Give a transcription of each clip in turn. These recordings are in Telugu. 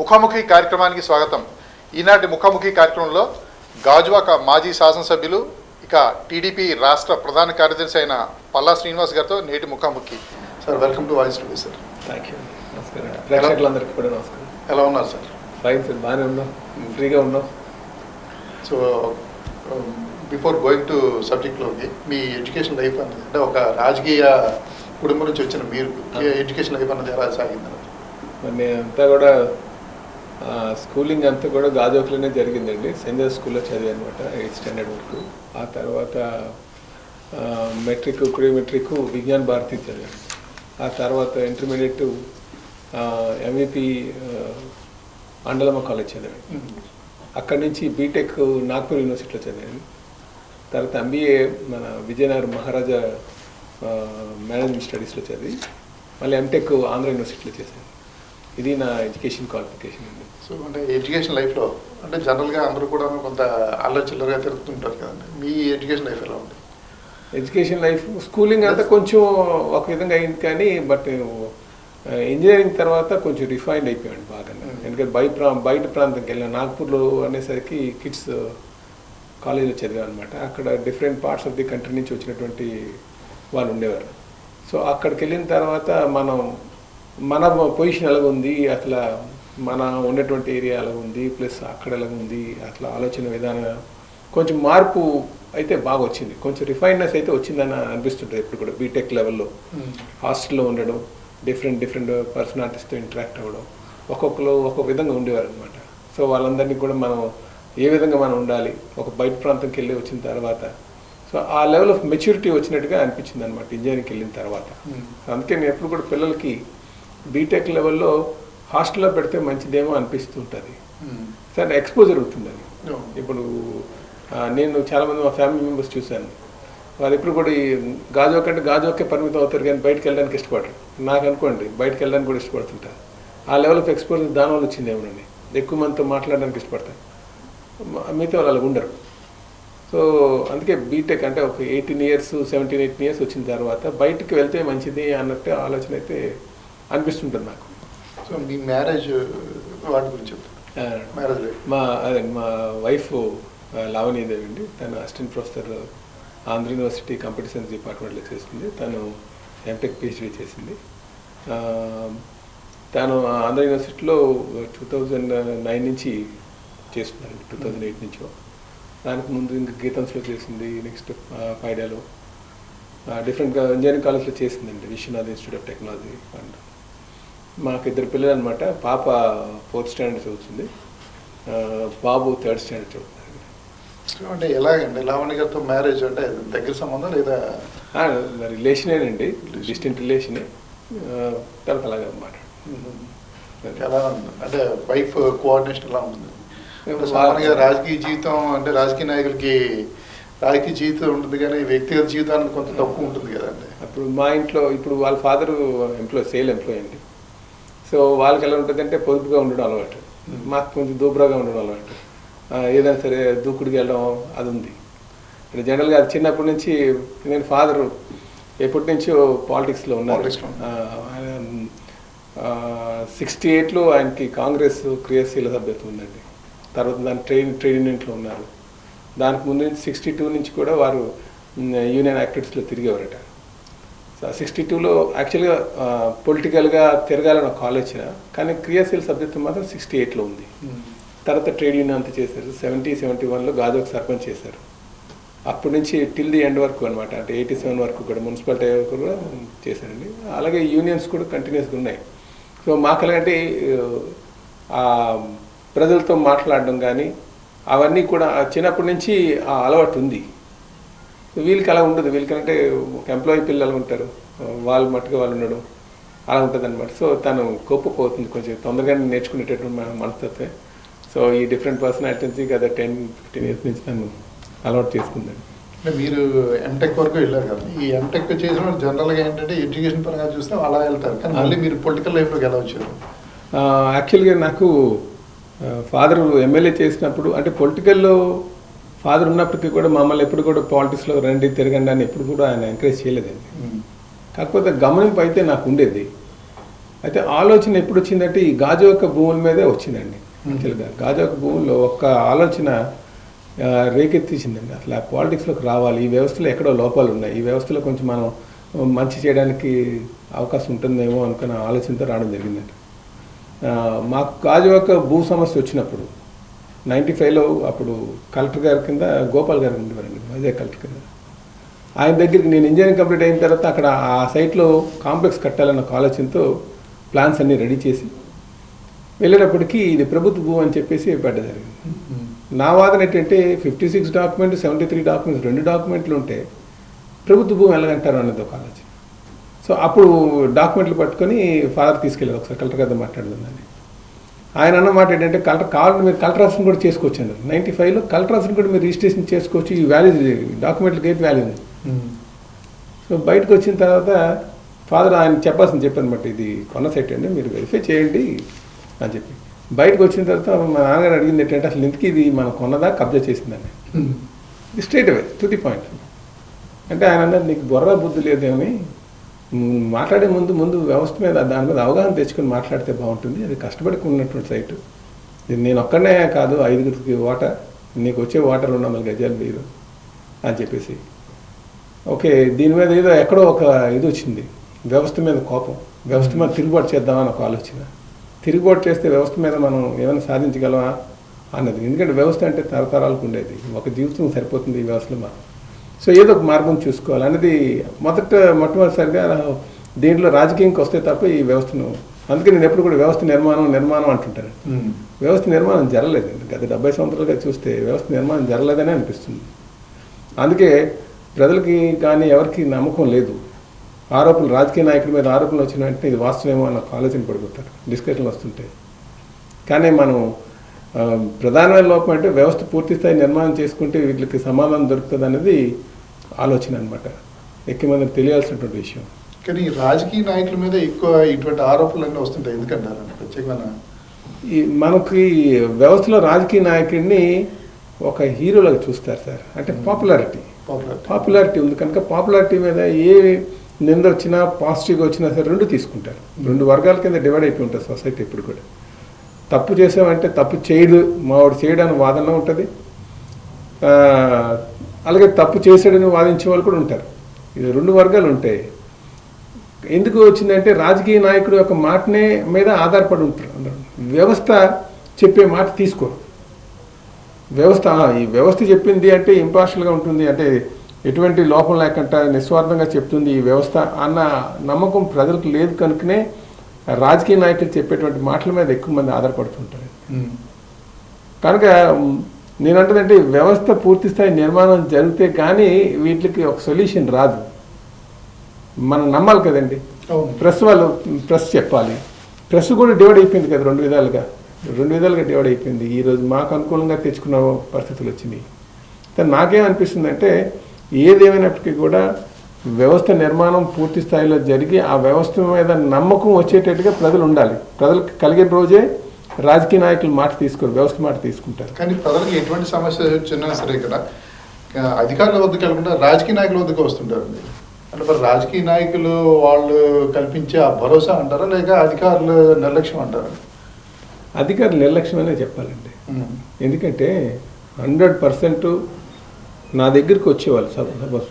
ముఖాముఖి కార్యక్రమానికి స్వాగతం. ఈనాటి ముఖాముఖి కార్యక్రమంలో గాజువాక మాజీ శాసనసభ్యులు ఇక టీడీపీ రాష్ట్ర ప్రధాన కార్యదర్శి అయిన పల్లా శ్రీనివాస్ గారితో నేటి ముఖాముఖి. Sir, welcome to voice TV. Sir, thank you. నమస్కారం. ప్రేక్షకులందరికీ కూడా నమస్కారం. ఎలా ఉన్నారు సార్? ఫైన్ సార్, బాగానే ఉన్నాం, ఫ్రీగా ఉన్నాం. సో బిఫోర్ గోయింగ్ టు సబ్జెక్ట్లోకి, మీ ఎడ్యుకేషన్ లైఫ్ అనేది అంటే ఒక రాజకీయ కుటుంబం నుంచి వచ్చిన మీరు ఎడ్యుకేషన్ లైఫ్ అన్నది ఎలా సాగింది? నేను అంతా కూడా స్కూలింగ్ అంతా కూడా గాజువాకలోనే జరిగిందండి. సెయింట్ జోసెఫ్ స్కూల్లో చదివాను అనమాట 8th స్టాండర్డ్ వరకు. ఆ తర్వాత matric, pre matric Vignan Bharati చదివాను. ఆ తర్వాత ఇంటర్మీడియట్ ఎంవిపి అండలమ్మ కాలేజ్ చదివాను. అక్కడి నుంచి బీటెక్ నాగ్పూర్ యూనివర్సిటీలో చదివాను. తర్వాత ఎంబీఏ మన విజయనగరం మహారాజా మేనేజ్మెంట్ స్టడీస్లో చదివి మళ్ళీ ఎంటెక్ ఆంధ్ర యూనివర్సిటీలో చేశాను. ఇది నా ఎడ్యుకేషన్ క్వాలిఫికేషన్ అండి. సో అంటే ఎడ్యుకేషన్ లైఫ్లో అంటే జనరల్గా అందరూ కూడా కొంత అల్లచిల్లరగా తిరుగుతుంటారు కదండి. మీ ఎడ్యుకేషన్ లైఫ్ ఎలా ఉంది? ఎడ్యుకేషన్ లైఫ్ స్కూలింగ్ అంతా కొంచెం ఒక విధంగా అయింది, కానీ బట్ ఇంజనీరింగ్ తర్వాత కొంచెం రిఫైన్డ్ అయిపోయాడు బాగా. ఎందుకంటే బయట ప్రాంతంకి వెళ్ళాను. నాగ్పూర్లో అనేసరికి కిడ్స్ కాలేజీలో చదివాను అనమాట. అక్కడ different parts of the country నుంచి వచ్చినటువంటి వాళ్ళు ఉండేవారు. సో అక్కడికి వెళ్ళిన తర్వాత మన పొజిషన్ ఎలాగ ఉంది, అట్లా మన ఉన్నటువంటి ఏరియా ఎలాగ ఉంది, ప్లస్ అక్కడ ఎలాగ ఉంది, అట్లా ఆలోచన విధానం కొంచెం మార్పు అయితే బాగా వచ్చింది. కొంచెం రిఫైన్నెస్ అయితే వచ్చిందని అనిపిస్తుంటుంది ఇప్పుడు కూడా. బీటెక్ లెవెల్లో హాస్టల్లో ఉండడం, డిఫరెంట్ పర్సనాలిటీస్తో ఇంటరాక్ట్ అవ్వడం, ఒక్కొక్కరు ఒక్కొక్క విధంగా ఉండేవారు అనమాట. సో వాళ్ళందరినీ కూడా మనం ఏ విధంగా మనం ఉండాలి, ఒక బయట ప్రాంతంకి వెళ్ళి వచ్చిన తర్వాత సో ఆ లెవెల్ ఆఫ్ మెచ్యూరిటీ వచ్చినట్టుగా అనిపించింది అనమాట ఇంజనీరింగ్కి వెళ్ళిన తర్వాత. అందుకే నేను ఎప్పుడు కూడా పిల్లలకి బీటెక్ లెవెల్లో హాస్టల్లో పెడితే మంచిదేమో అనిపిస్తుంటుంది. సరే, ఎక్స్పోజర్ అవుతుందని. ఇప్పుడు నేను చాలామంది మా ఫ్యామిలీ మెంబర్స్ చూశాను, వాళ్ళు ఇప్పుడు కూడా ఈ గాజువాకే పరిమితం అవుతారు, కానీ బయటకు వెళ్ళడానికి ఇష్టపడరు. నాకు అనుకోండి, బయటకు వెళ్ళడానికి కూడా ఇష్టపడుతుంటారు. ఆ లెవెల్ ఆఫ్ ఎక్స్పోజర్ దానివల్ల వచ్చిందేమోనండి. ఎక్కువ మందితో మాట్లాడడానికి ఇష్టపడతారు, మిగతా వాళ్ళు అలా ఉండరు. సో అందుకే బీటెక్ అంటే ఒక 18 years వచ్చిన తర్వాత బయటకు వెళ్తే మంచిది అన్నట్టు ఆలోచన అయితే అనిపిస్తుంటుంది నాకు. సో మీ మ్యారేజ్ వాటి గురించి చెప్తాను. మా వైఫ్ లావణీదేవి అండి. తను assistant professor Andhra university computer science డిపార్ట్మెంట్లో చేస్తుంది. తను ఎంటెక్ పిహెచ్డీ చేసింది. తను ఆంధ్ర యూనివర్సిటీలో 2009 నుంచి చేస్తున్నారండి, 2008 నుంచో. దానికి ముందు ఇంకా గీతాన్స్లో చేసింది, నెక్స్ట్ పైడాలో డిఫరెంట్గా ఇంజనీరింగ్ కాలేజ్లో చేసిందండి, Vishwanath institute of technology. And మాకు 2 పిల్లలు అనమాట. పాప 4th స్టాండర్డ్ చదువుతుంది, బాబు 3rd స్టాండర్డ్ చదువుతుంది. అంటే ఎలాగండి లావణ్య గారితో మ్యారేజ్? అంటే దగ్గర సంబంధం లేదా? రిలేషనేనండి, డిస్టెంట్ రిలేషనే. తర్వాత అలాగే అన్నమాట. ఎలా అంటే వైఫ్ కోఆర్డినేషన్ ఎలా ఉంటుంది? సామాన్యంగా రాజకీయ జీవితం అంటే రాజకీయ నాయకులకి రాజకీయ జీవితం ఉంటుంది, కానీ వ్యక్తిగత జీవితానికి కొంత తక్కువ ఉంటుంది కదండి. అప్పుడు మా ఇంట్లో ఇప్పుడు వాళ్ళ ఫాదర్ సేల్ ఎంప్లాయీ అండి. సో వాళ్ళకి ఎలా ఉంటుంది అంటే పొదుపుగా ఉండడం అలవాటు, మాకు కొంచెం దూబ్రాగా ఉండడం అలవాటు. ఏదైనా సరే దూకుడికి వెళ్ళడం అది ఉంది. జనరల్గా అది చిన్నప్పటి నుంచి. నేను ఫాదర్ ఎప్పటి నుంచో పాలిటిక్స్లో ఉన్నారు. 68లో ఆయనకి కాంగ్రెస్ క్రియాశీల సభ్యత్వం ఉందండి. తర్వాత దాని ట్రేడ్ యూనియన్లో ఉన్నారు. దానికి ముందు నుంచి 62 నుంచి కూడా వారు యూనియన్ యాక్టివిటీస్లో తిరిగేవారట. సో 62లో యాక్చువల్గా పొలిటికల్గా తిరగాలని ఒక కాల్ వచ్చిన, కానీ క్రియాశీల సభ్యత్వం మాత్రం 68లో ఉంది. తర్వాత ట్రేడ్ యూనియన్ అంతా చేశారు. 71లో గాజువాక సర్పంచ్ చేశారు. అప్పటి నుంచి టిల్ ది ఎండ్ వరకు అనమాట, అంటే 87 వరకు కూడా మున్సిపాలిటీ వరకు కూడా చేశారండి. అలాగే యూనియన్స్ కూడా కంటిన్యూస్గా ఉన్నాయి. సో మాకు ఎలాగంటే ప్రజలతో మాట్లాడడం కానీ అవన్నీ కూడా చిన్నప్పటి నుంచి ఆ అలవాటు ఉంది. వీళ్ళకి అలా ఉండదు. వీళ్ళకంటే ఒక ఎంప్లాయీ పిల్లలు ఉంటారు, వాళ్ళు మట్టుగా వాళ్ళు ఉండడం అలా ఉంటుంది అనమాట. సో తను కోప్పపోతుంది, కొంచెం తొందరగానే నేర్చుకునేటటువంటి మనస్తత్వే. సో ఈ డిఫరెంట్ పర్సనాలిటీస్ కదా 10-15 years నుంచి తను అలవాటు చేసుకుందండి. అంటే మీరు ఎంటెక్ వరకు వెళ్ళారు కదా, ఈ ఎంటెక్ చేసిన జనరల్గా ఏంటంటే ఎడ్యుకేషన్ పరంగా చూస్తే అలా వెళ్తారు, కానీ మళ్ళీ మీరు పొలిటికల్ లైఫ్లోకి ఎలా వచ్చారు? యాక్చువల్గా నాకు ఫాదర్ ఎమ్మెల్యే చేసినప్పుడు, అంటే పొలిటికల్లో ఫాదర్ ఉన్నప్పటికీ కూడా మమ్మల్ని ఎప్పుడు కూడా పాలిటిక్స్లో రండి తిరగండి అని ఎప్పుడు కూడా ఆయన ఎంకరేజ్ చేయలేదండి. కాకపోతే గమనింపు అయితే నాకు ఉండేది. అయితే ఆలోచన ఎప్పుడు వచ్చిందంటే ఈ గాజువాక భూముల మీదే వచ్చిందండి. యాక్చువల్గా గాజువాక భూముల్లో ఒక్క ఆలోచన రేకెత్తించిందండి. అసలు ఆ పాలిటిక్స్లోకి రావాలి, ఈ వ్యవస్థలో ఎక్కడో లోపాలు ఉన్నాయి, ఈ వ్యవస్థలో కొంచెం మనం మంచి చేయడానికి అవకాశం ఉంటుందేమో అనుకున్న ఆలోచనతో రావడం జరిగిందండి. మాకు గాజువాక భూ సమస్య వచ్చినప్పుడు 95లో అప్పుడు కలెక్టర్ గారి కింద గోపాల్ గారు ఉండేవారండి, వైజాగ్ కలెక్టర్ కింద. ఆయన దగ్గరికి నేను ఇంజనీరింగ్ కంప్లీట్ అయిన తర్వాత అక్కడ ఆ సైట్లో కాంప్లెక్స్ కట్టాలన్న ఆలోచనతో ప్లాన్స్ అన్నీ రెడీ చేసి వెళ్ళేటప్పటికి ఇది ప్రభుత్వ భూ అని చెప్పేసి పెట్ట జరిగింది. నా వాదన ఏంటంటే 56 డాక్యుమెంట్ 73 డాక్యుమెంట్స్ 2 డాక్యుమెంట్లు ఉంటే ప్రభుత్వ భూమి ఎలాగంటారు అన్నది ఒక ఆలోచన. సో అప్పుడు డాక్యుమెంట్లు పట్టుకొని ఫాదర్ తీసుకెళ్ళారు, ఒకసారి కలెక్టర్ గారితో మాట్లాడుతుందని. ఆయన అన్న మాట ఏంటంటే కలెక్టర్ కావాలంటే మీరు కలెక్టర్ ఆఫీస్ని కూడా చేసుకోవచ్చు అన్నారు. 95లో కలెక్టర్ ఆఫీస్ని కూడా మీరు రిజిస్ట్రేషన్ చేసుకోవచ్చు, ఈ వాల్యూ డాక్యుమెంట్లకి ఏది వాల్యూ ఉంది. సో బయటకు వచ్చిన తర్వాత ఫాదర్ ఆయన చెప్పారనమాట, ఇది కొన్న సైట్ అండి, మీరు వెరిఫై చేయండి అని చెప్పి. బయటకు వచ్చిన తర్వాత మా నాన్నగారు అడిగింది ఏంటంటే అసలు ఇంతకీ ఇది మనం కొన్నదా కబ్జా చేసిందని. ఇది straight away to the point. అంటే ఆయన అన్నారు నీకు బుర్ర బుద్ధి లేదేమని, మాట్లాడే ముందు వ్యవస్థ మీద దాని మీద అవగాహన తెచ్చుకొని మాట్లాడితే బాగుంటుంది, అది కష్టపడి ఉన్నటువంటి సైటు, ఇది నేను ఒక్కడనే కాదు 5గురికి వాటర్, నీకు వచ్చే వాటర్ 200 గజాలు మీరు అని చెప్పేసి. ఓకే, దీని మీద ఏదో ఎక్కడో ఒక ఇది వచ్చింది, వ్యవస్థ మీద కోపం, వ్యవస్థ మీద తిరుగుబాటు చేద్దామని ఒక ఆలోచన. తిరుగుబాటు చేస్తే వ్యవస్థ మీద మనం ఏమైనా సాధించగలమా అన్నది. ఎందుకంటే వ్యవస్థ అంటే తరతరాలకు ఉండేది, ఒక జీవితం సరిపోతుంది ఈ వ్యవస్థలో మనం. సో ఏదో ఒక మార్గం చూసుకోవాలి అనేది మొట్టమొదటిసారిగా దీంట్లో రాజకీయంకి వస్తే తప్ప ఈ వ్యవస్థను. అందుకే నేను ఎప్పుడు కూడా వ్యవస్థ నిర్మాణం అంటుంటాను. వ్యవస్థ నిర్మాణం జరగలేదండి, గత 70 సంవత్సరాలుగా చూస్తే వ్యవస్థ నిర్మాణం జరగలేదని అనిపిస్తుంది. అందుకే ప్రజలకి కానీ ఎవరికి నమ్మకం లేదు. ఆరోపణలు, రాజకీయ నాయకుల మీద ఆరోపణలు వచ్చిన వెంటనే ఇది వాస్తవేమో అన్న ఆలోచన పడిపోతారు డిస్కషన్లు వస్తుంటే. కానీ మనం ప్రధానమైన లోపం అంటే వ్యవస్థ పూర్తి స్థాయి నిర్మాణం చేసుకుంటే వీటికి సమాధానం దొరుకుతుంది అనేది ఆలోచన అనమాట, ఎక్కువ మందికి తెలియాల్సినటువంటి విషయం. కానీ రాజకీయ నాయకుల మీద ఎక్కువ ఇటువంటి ఆరోపణలన్నీ వస్తుంటాయి, ఎందుకంటారు ప్రత్యేకమైన ఈ మనకి వ్యవస్థలో రాజకీయ నాయకుడిని ఒక హీరోలాగా చూస్తారు సార్. అంటే పాపులారిటీ ఉంది కనుక పాపులారిటీ మీద ఏ నింద వచ్చినా పాజిటివ్గా వచ్చినా సరే రెండు తీసుకుంటారు. 2 వర్గాల కింద డివైడ్ అయిపోయి ఉంటుంది సొసైటీ ఎప్పుడు కూడా. తప్పు చేసామంటే తప్పు చేయడు, మావాడు చేయడానికి వాదన ఉంటుంది, అలాగే తప్పు చేసాడని వాదించే వాళ్ళు కూడా ఉంటారు. ఇది 2 వర్గాలు ఉంటాయి. ఎందుకు వచ్చిందంటే రాజకీయ నాయకుడు యొక్క మాటనే మీద ఆధారపడి ఉంటారు. వ్యవస్థ చెప్పే మాట తీసుకోరు. ఈ వ్యవస్థ చెప్పింది అంటే ఇంపార్షియల్గా ఉంటుంది, అంటే ఎటువంటి లోపం లేకుండా నిస్వార్థంగా చెప్తుంది ఈ వ్యవస్థ అన్న నమ్మకం ప్రజలకు లేదు కనుకనే రాజకీయ నాయకులు చెప్పేటువంటి మాటల మీద ఎక్కువ మంది ఆధారపడుతుంటారు. కనుక నేనంటుందంటే వ్యవస్థ పూర్తి స్థాయి నిర్మాణం జరిగితే కానీ వీటికి ఒక సొల్యూషన్ రాదు. మనం నమ్మాలి కదండి. ప్రెస్ చెప్పాలి. ప్రెస్ కూడా డివైడ్ అయిపోయింది కదా, 2 విధాలుగా డివైడ్ అయిపోయింది. ఈరోజు మాకు అనుకూలంగా తెచ్చుకున్న పరిస్థితులు వచ్చినాయి. నాకేమనిపిస్తుందంటే ఏదేమైనప్పటికీ కూడా వ్యవస్థ నిర్మాణం పూర్తి స్థాయిలో జరిగి ఆ వ్యవస్థ మీద నమ్మకం వచ్చేటట్టుగా ప్రజలు ఉండాలి. ప్రజలకు కలిగిన రోజే రాజకీయ నాయకులు మాట తీసుకోరు, వ్యవస్థ మాట తీసుకుంటారు. కానీ ప్రజలకు ఎటువంటి సమస్య వచ్చినా సరే ఇక్కడ అధికారుల వద్దకు వెళ్ళకుండా రాజకీయ నాయకుల వద్దకు వస్తుంటారు. అంటే మరి రాజకీయ నాయకులు వాళ్ళు కల్పించే ఆ భరోసా అంటారా, లేక అధికారులు నిర్లక్ష్యం అంటారా? అధికారులు నిర్లక్ష్యం అనే చెప్పాలండి. ఎందుకంటే 100% నా దగ్గరికి వచ్చేవాళ్ళు. సపోజ్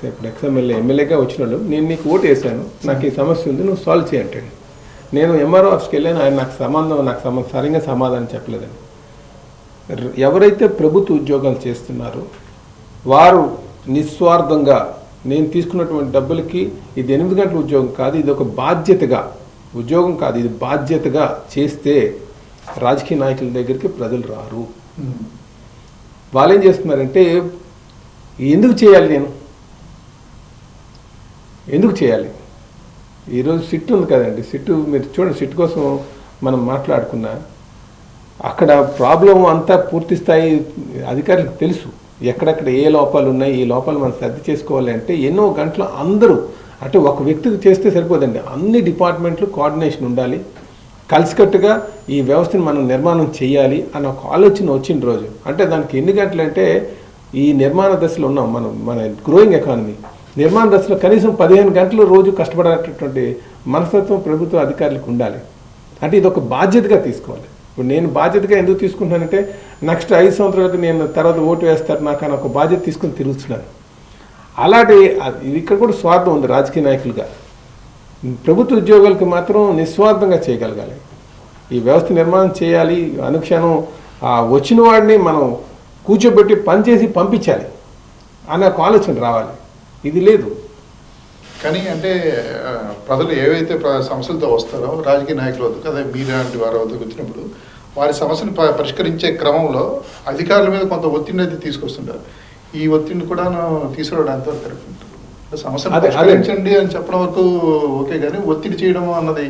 ఇప్పుడు ఎమ్మెల్యేగా వచ్చిన వాళ్ళు, నేను నీకు ఓటు వేసాను, నాకు ఈ సమస్య ఉంది, నువ్వు సాల్వ్ చేయంటాడు. నేను ఎంఆర్ఓ ఆఫీస్కి వెళ్ళాను, ఆయన నాకు సరిగ్గా సమాధానం చెప్పలేదని. ఎవరైతే ప్రభుత్వ ఉద్యోగాలు చేస్తున్నారో వారు నిస్వార్థంగా నేను తీసుకున్నటువంటి డబ్బులకి ఇది 8 గంటల ఉద్యోగం కాదు, ఇది ఒక బాధ్యతగా ఉద్యోగం కాదు, ఇది బాధ్యతగా చేస్తే రాజకీయ నాయకుల దగ్గరికి ప్రజలు రారు. వాళ్ళు ఏం చేస్తున్నారంటే ఎందుకు చేయాలి ఈరోజు సిట్ ఉంది కదండి, సిట్ మీరు చూడండి, సిట్ కోసం మనం మాట్లాడుకున్నా అక్కడ ప్రాబ్లం అంతా పూర్తి స్థాయి అధికారులకు తెలుసు, ఎక్కడెక్కడ ఏ లోపాలు ఉన్నాయి, ఈ లోపాలు మనం సర్ది చేసుకోవాలి అంటే ఎన్నో గంటలు అందరూ, అంటే ఒక వ్యక్తికి చేస్తే సరిపోదండి, అన్ని డిపార్ట్మెంట్లు కోఆర్డినేషన్ ఉండాలి, కలిసికట్టుగా ఈ వ్యవస్థను మనం నిర్మాణం చేయాలి అన్న ఒక ఆలోచన వచ్చిన రోజు. అంటే దానికి ఎన్ని గంటలు అంటే ఈ నిర్మాణ దశలో ఉన్నాం మన గ్రోయింగ్ ఎకానమీ, నిర్మాణ దశలో కనీసం 15 గంటలు రోజు కష్టపడేటటువంటి మనస్తత్వం ప్రభుత్వ అధికారులకు ఉండాలి. అంటే ఇది ఒక బాధ్యతగా తీసుకోవాలి. ఇప్పుడు నేను బాధ్యతగా ఎందుకు తీసుకుంటున్నానంటే నెక్స్ట్ 5 సంవత్సరాలకు నేను తర్వాత ఓటు వేస్తారు నాకు అని ఒక బాధ్యత తీసుకుని తిరుగుతున్నాను. అలాంటి ఇది ఇక్కడ కూడా స్వార్థం ఉంది రాజకీయ నాయకులుగా. ప్రభుత్వ ఉద్యోగాలకు మాత్రం నిస్వార్థంగా చేయగలగాలి. ఈ వ్యవస్థ నిర్మాణం చేయాలి. అనుక్షణం వచ్చిన వాడిని మనం కూర్చోబెట్టి పనిచేసి పంపించాలి అనే ఒక ఆలోచన రావాలి. ఇది లేదు. కానీ అంటే ప్రజలు ఏవైతే సమస్యలతో వస్తారో రాజకీయ నాయకుల వద్దకు, అదే మీలాంటి వారి వద్దకు వచ్చినప్పుడు వారి సమస్యను పరిష్కరించే క్రమంలో అధికారుల మీద కొంత ఒత్తిడిని అయితే తీసుకొస్తుంటారు. ఈ ఒత్తిడిని కూడా తీసుకురావడం ఎంతవరకు కరెక్ట్ ఉంటుంది? సమస్యను పరిష్కరించండి అని చెప్పడం వరకు ఓకే, కానీ ఒత్తిడి చేయడం అన్నది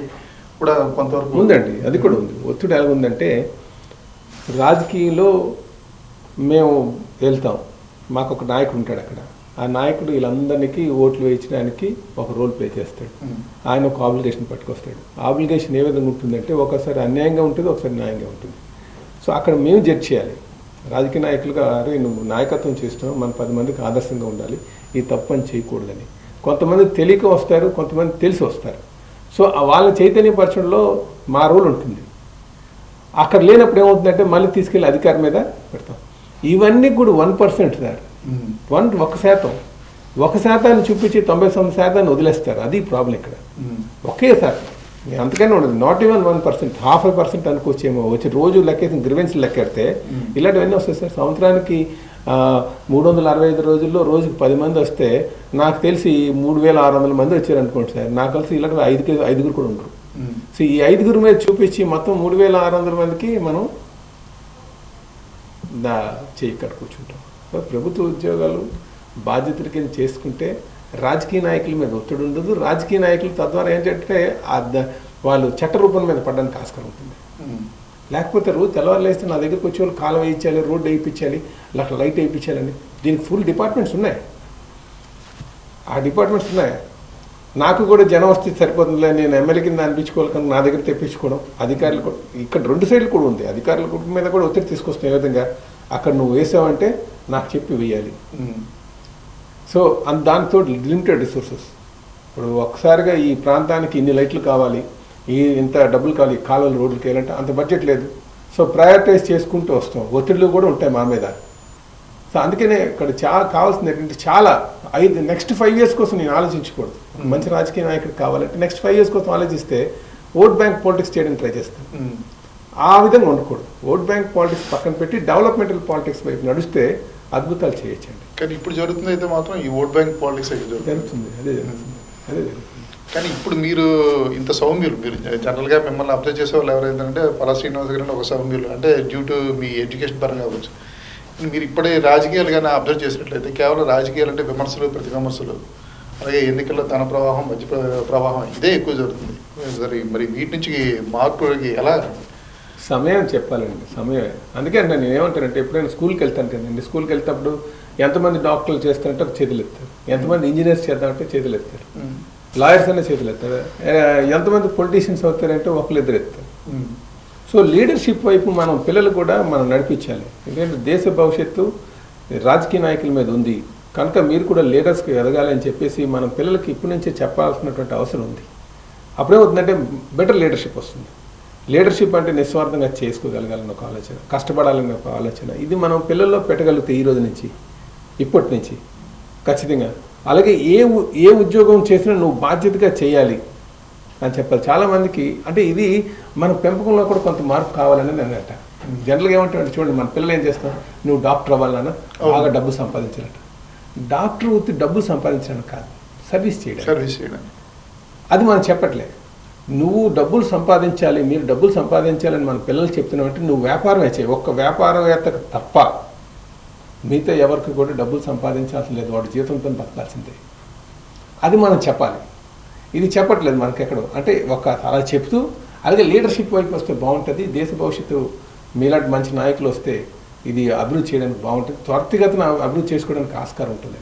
కూడా కొంతవరకు ఉందండి. అది కూడా ఉంది. ఒత్తిడి ఎలా ఉందంటే రాజకీయంలో మేము వెళ్తాం, మాకు ఒక నాయకుడు ఉంటాడు అక్కడ. ఆ నాయకుడు వీళ్ళందరికీ ఓట్లు వేయించడానికి ఒక రోల్ ప్లే చేస్తాడు. ఆయన ఒక ఆబ్లిగేషన్ పట్టుకొస్తాడు. ఆబ్లిగేషన్ ఏ విధంగా ఉంటుందంటే ఒకసారి అన్యాయంగా ఉంటుంది, ఒకసారి న్యాయంగా ఉంటుంది. సో అక్కడ మేము జడ్జ్ చేయాలి రాజకీయ నాయకులుగా. అరే నువ్వు నాయకత్వం చేస్తున్నావు, మన 10 మందికి ఆదర్శంగా ఉండాలి, ఈ తప్పు అని చేయకూడదని. కొంతమంది తెలియక వస్తారు, కొంతమంది తెలిసి వస్తారు. సో వాళ్ళ చైతన్యపరచడంలో మా రోల్ ఉంటుంది. అక్కడ లేనప్పుడు ఏమవుతుందంటే మళ్ళీ తీసుకెళ్ళి అధికారి మీద పెడతాం. ఇవన్నీ కూడా 1% సార్. 1% 1% చూపించి 99% వదిలేస్తారు. అది ప్రాబ్లం ఇక్కడ. ఒకేసారి అంతకన్నా ఉండదు. Not even 1%, 0.5% అనుకోవచ్చేమో. వచ్చి రోజు లెక్కేసి గ్రివెన్స్ లెక్కెడితే ఇలాంటివన్నీ వస్తాయి సార్. సంవత్సరానికి 365 రోజుల్లో రోజుకి 10 మంది వస్తే నాకు తెలిసి 3600 మంది వచ్చారు అనుకోండి సార్. నాకు కలిసి ఇలాంటి 5గురు కూడా ఉండరు. సో ఈ 5గురు మీద చూపించి మొత్తం 3600 మందికి మనం ఇక్కడ కూర్చుంటాం. ప్రభుత్వ ఉద్యోగాలు బాధ్యతల కింద చేసుకుంటే రాజకీయ నాయకుల మీద ఒత్తిడి ఉండదు. రాజకీయ నాయకులు తద్వారా ఏంటంటే వాళ్ళు చట్ట రూపం మీద పడడానికి ఆస్కారం ఉంటుంది. లేకపోతే రోజు తెల్లవారులేస్తే నా దగ్గరకు వచ్చే వాళ్ళు కాలం వేయించాలి, రోడ్డు వేయించాలి, లైట్ వేయించాలని దీనికి ఫుల్ డిపార్ట్మెంట్స్ ఉన్నాయి. ఆ డిపార్ట్మెంట్స్ ఉన్నాయి. నాకు కూడా జనం వస్తే సరిపోతుందిలే, నేను ఎమ్మెల్యే కింద అనిపించుకోవాలి కానీ నా దగ్గర తెప్పించుకోవడం. అధికారులు కూడా ఇక్కడ 2 సైడ్లు కూడా ఉంది. అధికారుల మీద కూడా ఒత్తిడి తీసుకొస్తాం. ఏ విధంగా అక్కడ నువ్వు వేసావంటే నాకు చెప్పి వేయాలి. సో దాంతో లిమిటెడ్ రిసోర్సెస్. ఇప్పుడు ఒక్కసారిగా ఈ ప్రాంతానికి ఇన్ని లైట్లు కావాలి, ఇంత డబ్బులు కావాలి, కాలువలు రోడ్లకి వెళ్ళాలంటే అంత బడ్జెట్ లేదు. సో ప్రయారిటైజ్ చేసుకుంటూ వస్తాం. ఒత్తిడిలు కూడా ఉంటాయి మా మీద. సో అందుకనే ఇక్కడ చాలా కావాల్సింది ఏంటంటే చాలా నెక్స్ట్ 5 years కోసం నేను ఆలోచించకూడదు. మంచి రాజకీయ నాయకుడు కావాలంటే నెక్స్ట్ 5 years కోసం ఆలోచిస్తే ఓట్ బ్యాంక్ పాలిటిక్స్ చేయడానికి ట్రై చేస్తాను. ఆ విధంగా ఉండకూడదు. ఓట్ బ్యాంక్ పాలిటిక్స్ పక్కన పెట్టి డెవలప్మెంటల్ పాలిటిక్స్ వైపు నడిస్తే అద్భుతాలు చేయొచ్చండి. కానీ ఇప్పుడు జరుగుతుంది అయితే మాత్రం ఈ ఓట్ బ్యాంక్ పాలిటిక్స్ అయితే జరుగుతుంది. అదే జరుగుతుంది. కానీ ఇప్పుడు మీరు ఇంత సౌమ్యులు, మీరు జనరల్గా మిమ్మల్ని అబ్జర్వ్ చేసే వాళ్ళు ఎవరైందంటే పలా శ్రీనివాస్ గారు ఒక సౌమ్యులు, అంటే డ్యూ టు మీ ఎడ్యుకేషన్ పరంగా కావచ్చు. మీరు ఇప్పుడే రాజకీయాలు కానీ అబ్జర్వ్ చేసినట్లయితే కేవలం రాజకీయాలు అంటే విమర్శలు, ప్రతి విమర్శలు, అలాగే ఎన్నికల్లో ధన ప్రవాహం, మధ్య ప్రవాహం ఇదే ఎక్కువ జరుగుతుంది. సరే మరి వీటి నుంచి మార్పులకి ఎలా సమయం చెప్పాలండి? సమయమే. అందుకే అంటే నేను ఏమంటానంటే ఎప్పుడైనా స్కూల్కి వెళ్తాను కదండి, స్కూల్కి వెళ్తేప్పుడు ఎంతమంది డాక్టర్లు చేస్తారంటే చేతులు ఎత్తారు, ఎంతమంది ఇంజనీర్స్ చేద్దామంటే చేతులు ఎత్తారు, లాయర్స్ అనే చేతులు ఎత్తారు, ఎంతమంది పొలిటీషియన్స్ అవుతారంటే ఒకళ్ళిద్దరు ఎత్తారు. సో లీడర్షిప్ వైపు మనం పిల్లలు కూడా మనం నడిపించాలి. ఎందుకంటే దేశ భవిష్యత్తు రాజకీయ నాయకుల మీద ఉంది కనుక మీరు కూడా లీడర్స్కి ఎదగాలి అని చెప్పేసి మనం పిల్లలకి ఇప్పటి నుంచే చెప్పాల్సినటువంటి అవసరం ఉంది. అప్పుడేమవుతుందంటే బెటర్ లీడర్షిప్ వస్తుంది. లీడర్షిప్ అంటే నిస్వార్థంగా చేసుకోగలగాలని ఒక ఆలోచన, కష్టపడాలని ఒక ఆలోచన, ఇది మనం పిల్లల్లో పెట్టగలిగితే ఈ రోజు నుంచి, ఇప్పటి నుంచి ఖచ్చితంగా. అలాగే ఏ ఉద్యోగం చేసినా నువ్వు బాధ్యతగా చేయాలి అని చెప్పాలి. చాలామందికి అంటే ఇది మన పెంపకంలో కూడా కొంత మార్పు కావాలని నేను అంట. జనరల్గా ఏమంటాడు చూడండి, మన పిల్లలు ఏం చేస్తాం, నువ్వు డాక్టర్ అవ్వాలన్నా బాగా డబ్బు సంపాదించాలంట. డాక్టర్ వృత్తి డబ్బు సంపాదించడం కాదు, సర్వీస్ చేయడం. అది మనం చెప్పట్లే. నువ్వు డబ్బులు సంపాదించాలి, మీరు డబ్బులు సంపాదించాలని మన పిల్లలు చెప్తున్నామంటే నువ్వు వ్యాపారమే చేయి. ఒక్క వ్యాపారవేత్తకు తప్ప మిగతా ఎవరికి కూడా డబ్బులు సంపాదించాల్సిన లేదు, వాడు జీతంతో బతకాల్సిందే. అది మనం చెప్పాలి. ఇది చెప్పట్లేదు మనకి ఎక్కడో. అంటే అలా చెప్తూ అలాగే లీడర్షిప్ వైపు వస్తే బాగుంటుంది. దేశ భవిష్యత్తు మీలాంటి మంచి నాయకులు వస్తే ఇది అభివృద్ధి చేయడానికి బాగుంటుంది, త్వరితగతిన అభివృద్ధి చేసుకోవడానికి ఆస్కారం ఉంటుంది.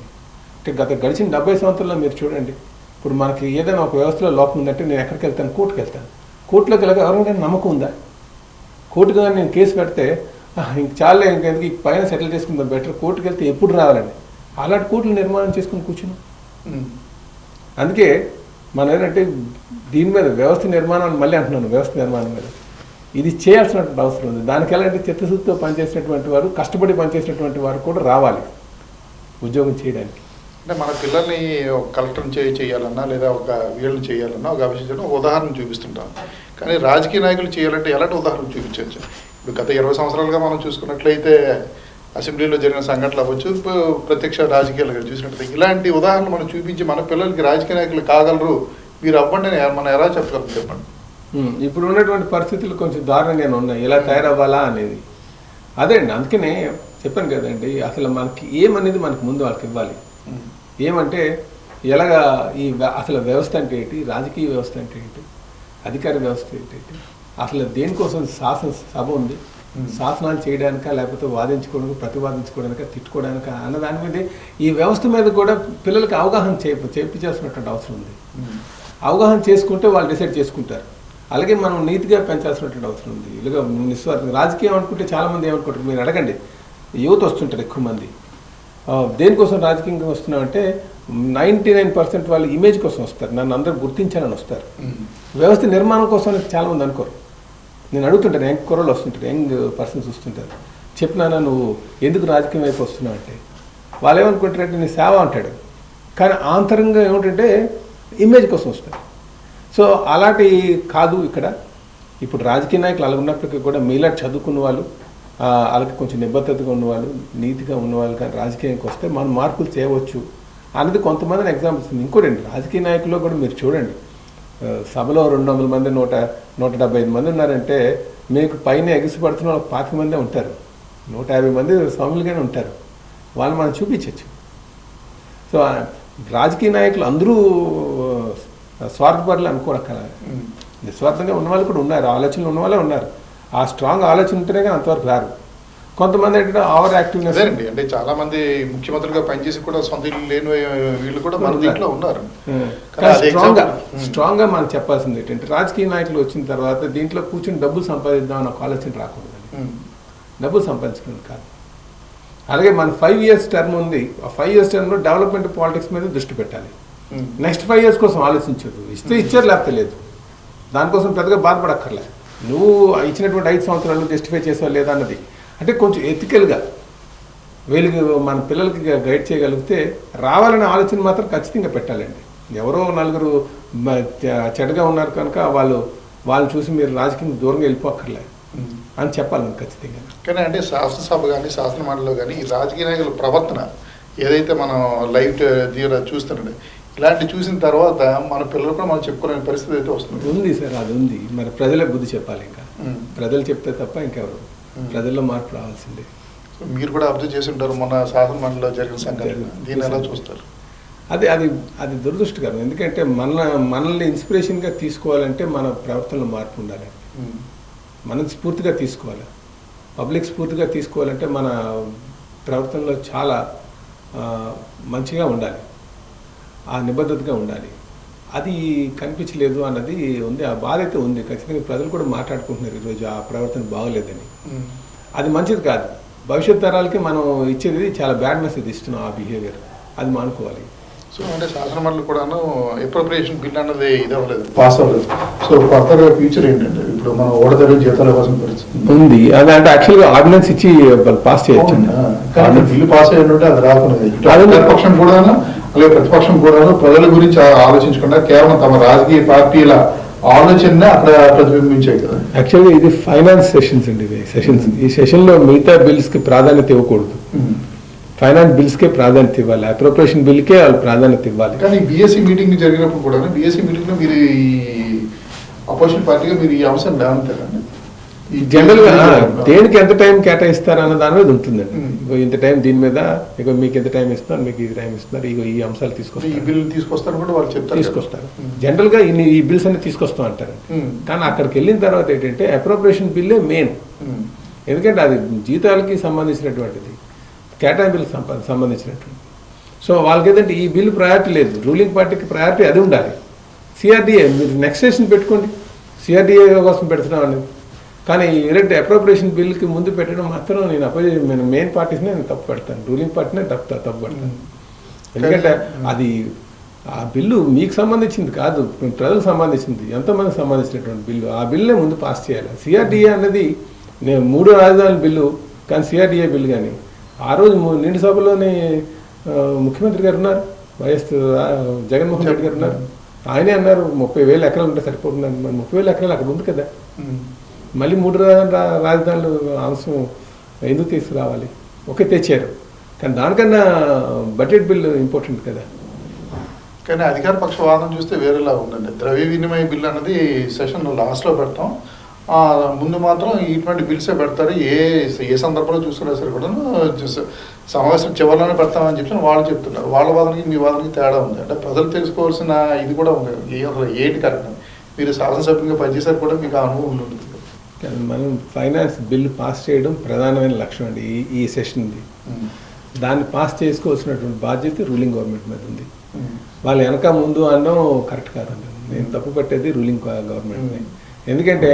అంటే గడిచిన 70 సంవత్సరాల్లో మీరు చూడండి, ఇప్పుడు మనకి ఏదైనా ఒక వ్యవస్థలో లోపం ఉందంటే నేను ఎక్కడికి వెళ్తాను, కోర్టుకి వెళ్తాను. కోర్టులోకి వెళ్ళక ఎవరైనా నమ్మకం ఉందా? కోర్టుకు కానీ నేను కేసు పెడితే ఇంక చాలా ఇంకెందుకు పైన సెటిల్ చేసుకుందాం బెటర్, కోర్టుకు వెళ్తే ఎప్పుడు రావాలండి. అలాంటి కోర్టులు నిర్మాణం చేసుకుని కూర్చున్నాం. అందుకే మనం ఏంటంటే దీని మీద వ్యవస్థ నిర్మాణం మళ్ళీ అంటున్నాను, వ్యవస్థ నిర్మాణం మీద ఇది చేయాల్సినటువంటి అవసరం ఉంది. దానికి ఎలాంటి చిత్తశుద్ధితో పనిచేసినటువంటి వారు, కష్టపడి పనిచేసినటువంటి వారు కూడా రావాలి ఉద్యోగం చేయడానికి. అంటే మన పిల్లల్ని కలెక్టర్ని చేయాలన్నా లేదా ఒక వీళ్ళని చేయాలన్నా ఒక అభిషేకం ఒక ఉదాహరణ చూపిస్తుంటాం. కానీ రాజకీయ నాయకులు చేయాలంటే ఎలాంటి ఉదాహరణ చూపించవచ్చు? ఇప్పుడు గత 20 సంవత్సరాలుగా మనం చూసుకున్నట్లయితే అసెంబ్లీలో జరిగిన సంఘటనలు అవ్వచ్చు, ప్రత్యక్ష రాజకీయాలు చూసినట్లయితే ఇలాంటి ఉదాహరణ మనం చూపించి మన పిల్లలకి రాజకీయ నాయకులు కాగలరు, మీరు అవ్వండి అని మనం ఎలా చెప్పగలం చెప్పండి. ఇప్పుడు ఉన్నటువంటి పరిస్థితులు కొంచెం దారుణంగానే ఉన్నాయి, ఎలా తయారవ్వాలా అనేది. అదే అండి, అందుకనే చెప్పాను కదండి, అసలు మనకి ఏమనేది మనకు ముందు వాళ్ళకి ఇవ్వాలి. ఏమంటే ఎలాగా అసలు వ్యవస్థ అంటే ఏంటి, రాజకీయ వ్యవస్థ అంటే ఏంటి, అధికార వ్యవస్థ ఏంటి, అసలు దేనికోసం శాసనసభ ఉంది, శాసనాలు చేయడానిక లేకపోతే వాదించుకోవడానికి, ప్రతివాదించుకోవడానిక, తిట్టుకోవడానిక అన్న దాని మీద ఈ వ్యవస్థ మీద కూడా పిల్లలకి అవగాహన చేయించాల్సినటువంటి అవసరం ఉంది. అవగాహన చేసుకుంటే వాళ్ళు డిసైడ్ చేసుకుంటారు. అలాగే మనం నీతిగా పెంచాల్సినటువంటి అవసరం ఉంది. ఇలాగ నిస్వార్థం రాజకీయం అనుకుంటే చాలామంది ఏమనుకుంటారు, మీరు అడగండి, యువత వస్తుంటారు ఎక్కువ మంది. దేనికోసం రాజకీయంగా వస్తున్నామంటే 99% వాళ్ళు ఇమేజ్ కోసం వస్తారు, నన్ను అందరూ గుర్తించాలని వస్తారు. వ్యవస్థ నిర్మాణం కోసం చాలామంది అనుకోరు. నేను అడుగుతుంటాను, యంగ్ కుర్రలు వస్తుంటారు, యంగ్ పర్సన్స్ వస్తుంటారు, చెప్పినానా నువ్వు ఎందుకు రాజకీయం వైపు వస్తున్నావు అంటే వాళ్ళు ఏమనుకుంటారంటే నీ సేవ అంటాడు, కానీ ఆంతరంగా ఏమిటంటే ఇమేజ్ కోసం వస్తారు. సో అలాంటి కాదు ఇక్కడ. ఇప్పుడు రాజకీయ నాయకులు అలా ఉన్నప్పటికీ కూడా మీలా చదువుకున్న వాళ్ళు, అలాగే కొంచెం నిబద్ధతగా ఉన్నవాళ్ళు, నీతిగా ఉన్నవాళ్ళు కానీ రాజకీయానికి వస్తే మనం మార్పులు చేయవచ్చు అన్నది కొంతమందిని ఎగ్జాంపుల్స్. ఇంకోటండి, రాజకీయ నాయకుల్లో కూడా మీరు చూడండి, సభలో 200 మంది 175 మంది ఉన్నారంటే మీకు పైన ఎగిసిపడుతున్న వాళ్ళు 25 మందే ఉంటారు, 150 మంది స్వాములుగానే ఉంటారు. వాళ్ళు మనం చూపించవచ్చు. సో రాజకీయ నాయకులు అందరూ స్వార్థపరులు అనుకోవక్కల, నిస్వార్థంగా ఉన్నవాళ్ళు కూడా ఉన్నారు, ఆలోచనలు ఉన్నవాళ్ళే ఉన్నారు. ఆ స్ట్రాంగ్ ఆలోచన ఉంటేనే కానీ అంతవరకు రారు. కొంతమంది ఏంటంటే ఓవర్ యాక్టివ్నెస్ అండి, అంటే చాలా మంది ముఖ్యమంత్రులుగా పనిచేసి కూడా సొంత ఇల్లు లేని వీళ్ళు కూడా మన దీంట్లో ఉన్నారు. స్ట్రాంగ్ గా మనం చెప్పాల్సింది ఏంటంటే రాజకీయ నాయకులు వచ్చిన తర్వాత దీంట్లో కూర్చొని డబ్బులు సంపాదిద్దాం అన్న ఒక ఆలోచన రాకూడదు. డబ్బులు సంపాదించుకుని కాదు. అలాగే మన 5 years టర్మ్ ఉంది, ఆ 5 years టర్మ్లో డెవలప్మెంట్ పాలిటిక్స్ మీద దృష్టి పెట్టాలి. నెక్స్ట్ 5 years కోసం ఆలోచించదు. ఇస్తే ఇచ్చారు, లేకపోతే లేదు. దానికోసం పెద్దగా బాధపడక్కర్లే. నువ్వు ఇచ్చినటువంటి 5 సంవత్సరాలు జస్టిఫై చేసావు లేదా అన్నది అంటే కొంచెం ఎథికల్గా వీళ్ళకి మన పిల్లలకి గైడ్ చేయగలిగితే రావాలనే ఆలోచన మాత్రం ఖచ్చితంగా పెట్టాలండి. ఎవరో నలుగురు చెడుగా ఉన్నారు కనుక వాళ్ళని చూసి మీరు రాజకీయం దూరంగా వెళ్ళిపోక్కర్లే అని చెప్పాలి ఖచ్చితంగా. కానీ అంటే శాసనసభ కానీ శాసన మండలిలో కానీ ఈ రాజకీయ నాయకుల ప్రవర్తన ఏదైతే మనం లైవ్ తీరా చూస్తున్నాం, ఇలాంటి చూసిన తర్వాత మన పిల్లలు కూడా మనం చెప్పుకునే పరిస్థితి అయితే వస్తుంది. ఉంది సార్, అది ఉంది. మరి ప్రజలే బుద్ధి చెప్పాలి. ఇంకా ప్రజలు చెప్తే తప్ప ఇంకెవరు, ప్రజల్లో మార్పు రావాల్సిందే. మీరు కూడా అబ్జర్వ్ చేసి ఉంటారు మొన్న శాసన మండలిలో జరిగిన సంఘటన, దీన్ని ఎలా చూస్తారు? అది దురదృష్టకరం. ఎందుకంటే మనల్ని ఇన్స్పిరేషన్గా తీసుకోవాలంటే మన ప్రవర్తనలో మార్పు ఉండాలి. మనం స్ఫూర్తిగా తీసుకోవాలి. పబ్లిక్ స్ఫూర్తిగా తీసుకోవాలంటే మన ప్రవర్తనలో చాలా మంచిగా ఉండాలి, ఆ నిబద్ధతగా ఉండాలి. అది కనిపించలేదు అన్నది ఉంది. ఆ బాధ అయితే ఉంది. ఖచ్చితంగా ప్రజలు కూడా మాట్లాడుకుంటున్నారు ఈరోజు ఆ ప్రవర్తన బాగలేదని. అది మంచిది కాదు. భవిష్యత్ తరాలకి మనం ఇచ్చేది చాలా బ్యాడ్ మెసేజ్ ఇస్తున్నాం. ఆ బిహేవియర్ అది మానుకోవాలి. సో అంటే శాసన మండలి కూడాను అప్రోప్రియేషన్ బిల్ అన్నది ఇది అవ్వలేదు, పాస్ అవ్వలేదు. సో ఫర్దర్ ఫ్యూచర్ ఏంటంటే ఇప్పుడు మనం ఓడదర జీతాల కోసం పరిస్థితి ఉంది. అది అంటే యాక్చువల్గా ఆర్డినెన్స్ ఇచ్చి పాస్ చేయొచ్చు. బిల్లు పాస్ అయ్యింటే అది రాకున్నది. ప్రతిపక్షం కూడాను అలాగే ప్రతిపక్షం కూడాను ప్రజల గురించి ఆలోచించకుండా కేవలం తమ రాజకీయ పార్టీల ఆలోచన అక్కడ ప్రతిబింబించాయి కదా. యాక్చువల్గా ఇది ఫైనాన్స్ సెషన్స్ అండి. ఈ సెషన్లో మిగతా బిల్స్కి ప్రాధాన్యత ఇవ్వకూడదు. ఫైనాన్స్ బిల్స్కే ప్రాధాన్యత ఇవ్వాలి. అప్రోప్రియేషన్ బిల్కే వాళ్ళు ప్రాధాన్యత ఇవ్వాలి. కానీ బీఎస్సీ మీటింగ్ జరిగినప్పుడు కూడా బీఎస్సీ మీటింగ్లో మీరు ఈ అపోజిషన్ పార్టీగా మీరు ఈ అంశం లేవంటారండి. జనరల్గా దేనికి ఎంత టైం కేటాయిస్తారన్న దాని మీద ఉంటుందండి. ఇంత టైం దీని మీద, ఇక మీకు ఎంత టైం ఇస్తున్నారు, మీకు ఇది టైం ఇస్తున్నారు, ఇక ఈ అంశాలు తీసుకొస్తారు, ఈ బిల్లు తీసుకొస్తారు కూడా వాళ్ళు చెప్తారు, తీసుకొస్తారు. జనరల్గా ఈ బిల్స్ అన్ని తీసుకొస్తాం అంటారు. కానీ అక్కడికి వెళ్ళిన తర్వాత ఏంటంటే అప్రోప్రియేషన్ బిల్లే మెయిన్. ఎందుకంటే అది జీతాలకి సంబంధించినటువంటిది, కేటాయింపులకు సంబంధించినటువంటి. సో వాళ్ళకి ఏదంటే ఈ బిల్లు ప్రయారిటీ లేదు. రూలింగ్ పార్టీకి ప్రయారిటీ అది ఉండాలి. సిఆర్డీఏ మీరు నెక్స్ట్ సెషన్ పెట్టుకోండి, సిఆర్డీఏ కోసం పెడుతున్నాం అనేది. కానీ ఇలాంటి అప్రోప్రియేషన్ బిల్కి ముందు పెట్టడం మాత్రం నేను మెయిన్ పార్టీస్నే నేను తప్పు పెడతాను, రూలింగ్ పార్టీనే తప్పు పెడతాను. ఎందుకంటే అది ఆ బిల్లు మీకు సంబంధించింది కాదు, ప్రజలకు సంబంధించింది, ఎంతోమందికి సంబంధించినటువంటి బిల్లు. ఆ బిల్లునే ముందు పాస్ చేయాలి. సిఆర్డిఏ అన్నది నేను 3 రాజధానుల బిల్లు కానీ సిఆర్డిఏ బిల్లు కానీ ఆ రోజు నిండు సభలోనే ముఖ్యమంత్రి గారు ఉన్నారు, వైఎస్ జగన్మోహన్ రెడ్డి గారు ఉన్నారు. ఆయనే అన్నారు 30,000 ఎకరాలు ఉంటే సరిపోతుందని. మరి 30,000 ఎకరాలు అక్కడ ఉంది కదా, మళ్ళీ 3 రాజధానులు అంశం ఎందుకు తీసుకురావాలి? ఒకే తెచ్చారు, కానీ దానికన్నా బడ్జెట్ బిల్లు ఇంపార్టెంట్ కదా. కానీ అధికార పక్ష వాదన చూస్తే వేరేలా ఉందండి. ద్రవ్య వినిమయ బిల్లు అన్నది సెషన్ లాస్ట్లో పెడతాం, ముందు మాత్రం ఇటువంటి బిల్సే పెడతారు. ఏ సందర్భంలో చూసుకున్నా సరే కూడా సమావేశం చివరిలోనే పెడతామని చెప్పి వాళ్ళు చెప్తున్నారు. వాళ్ళ వాదనకి మీ వాదనకి తేడా ఉంది. అంటే ప్రజలు తెలుసుకోవాల్సిన ఇది కూడా ఉంది, అసలు ఏంటి కరెక్ట్. మీరు శాసనసభ్యులుగా పనిచేసారు కూడా మీకు అనుభవం ఉంటుంది. కానీ మనం ఫైనాన్స్ బిల్లు పాస్ చేయడం ప్రధానమైన లక్ష్యం అండి ఈ సెషన్ది. దాన్ని పాస్ చేసుకోవాల్సినటువంటి బాధ్యత రూలింగ్ గవర్నమెంట్ మీద ఉంది. వాళ్ళు వెనక ముందు అనడం కరెక్ట్ కాదండి. నేను తప్పు పట్టేది రూలింగ్ గవర్నమెంట్ని. ఎందుకంటే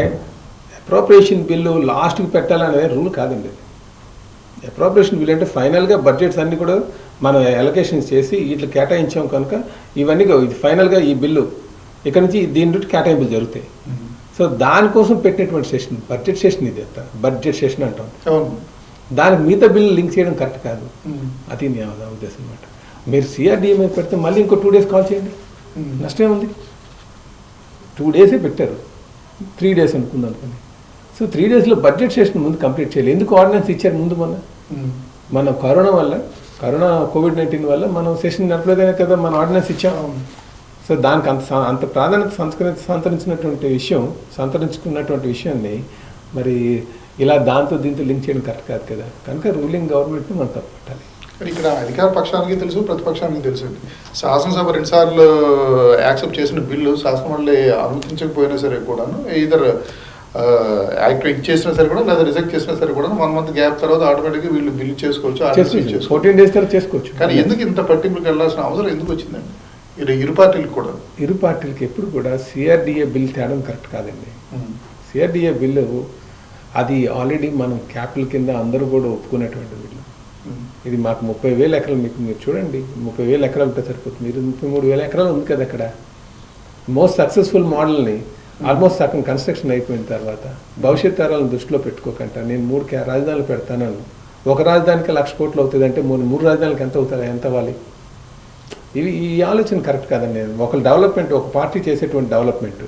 అప్రోప్రియేషన్ బిల్లు లాస్ట్కి పెట్టాలనేది రూల్ కాదండి. అప్రోప్రియేషన్ బిల్ అంటే ఫైనల్గా బడ్జెట్స్ అన్నీ కూడా మనం అలొకేషన్స్ చేసి ఇట్లా కేటాయించాం కనుక ఇవన్నీ ఇది ఫైనల్గా ఈ బిల్లు ఇక్కడ నుంచి దీని నుండి కేటాయింపులు జరుగుతాయి. సో దానికోసం పెట్టినటువంటి సెషన్ బడ్జెట్ సెషన్, ఇది బడ్జెట్ సెషన్ అంటాం. దానికి మిగతా బిల్లు లింక్ చేయడం కరెక్ట్ కాదు, అది నా ఉద్దేశం అనమాట. మీరు సిఆర్డిఏ మీద పెడితే మళ్ళీ ఇంకో 2 days కాల్ చేయండి, నష్టమే ఉంది. 2 days పెట్టారు, 3 days అనుకుందాం అనుకోండి. సో 3 daysలో బడ్జెట్ సెషన్ ముందు కంప్లీట్ చేయాలి. ఎందుకు ఆర్డినెన్స్ ఇచ్చారు ముందు? మన కరోనా కోవిడ్-19 వల్ల మనం సెషన్ నడపలేదనే కదా మన ఆర్డినెన్స్ ఇచ్చాం. సో దానికి అంత ప్రాధాన్యత సంతరించుకున్నటువంటి విషయాన్ని మరి ఇలా దీంతో లింక్ చేయడం కరెక్ట్ కాదు కదా. కనుక రూలింగ్ గవర్నమెంట్ని మనం తప్పట్టాలి. ఇక్కడ అధికార పక్షానికి తెలుసు, ప్రతిపక్షానికి తెలుసు. శాసనసభ 2 సార్లు యాక్సెప్ట్ చేసిన బిల్లు శాసనమండలి అనుమతించకపోయినా సరే కూడాను, ఇద్దరు యాక్ట్ ఇచ్చేసినా సరే కూడా లేదా రిజెక్ట్ చేసినా సరే కూడా 1 month గ్యాప్ తర్వాత ఆటోమేటిక్గా వీళ్ళు బిల్లు చేసుకోవచ్చు, 14 days తర్వాత చేసుకోవచ్చు. కానీ ఎందుకు ఇంత పర్టికులర్గా వెళ్ళాల్సిన అవసరం ఎందుకు వచ్చిందండి ఇరు పార్టీలకు కూడా? ఇరు పార్టీలకి ఎప్పుడు కూడా సిఆర్డిఏ బిల్ తేడం కరెక్ట్ కాదండి. సిఆర్డిఏ బిల్లు అది ఆల్రెడీ మనం క్యాపిటల్ కింద అందరూ కూడా ఒప్పుకునేటువంటి బిల్లు. ఇది మాకు 30,000 ఎకరాలు, మీరు చూడండి 30,000 ఎకరాలు ఉంటే సరిపోతుంది. మీరు 33,000 ఎకరాలు ఉంది కదా అక్కడ. మోస్ట్ సక్సెస్ఫుల్ మోడల్ని ఆల్మోస్ట్ సగం కన్స్ట్రక్షన్ అయిపోయిన తర్వాత భవిష్యత్ తరాలను దృష్టిలో పెట్టుకోకుండా నేను 3 రాజధానులు పెడతాను, ఒక రాజధానికి 1,00,000 కోట్లు అవుతుంది అంటే 3 రాజధానులకు ఎంత అవుతుంది, ఎంత అవ్వాలి? ఈ ఆలోచన కరెక్ట్ కాదండి. ఒక డెవలప్మెంట్, ఒక పార్టీ చేసేటువంటి డెవలప్మెంట్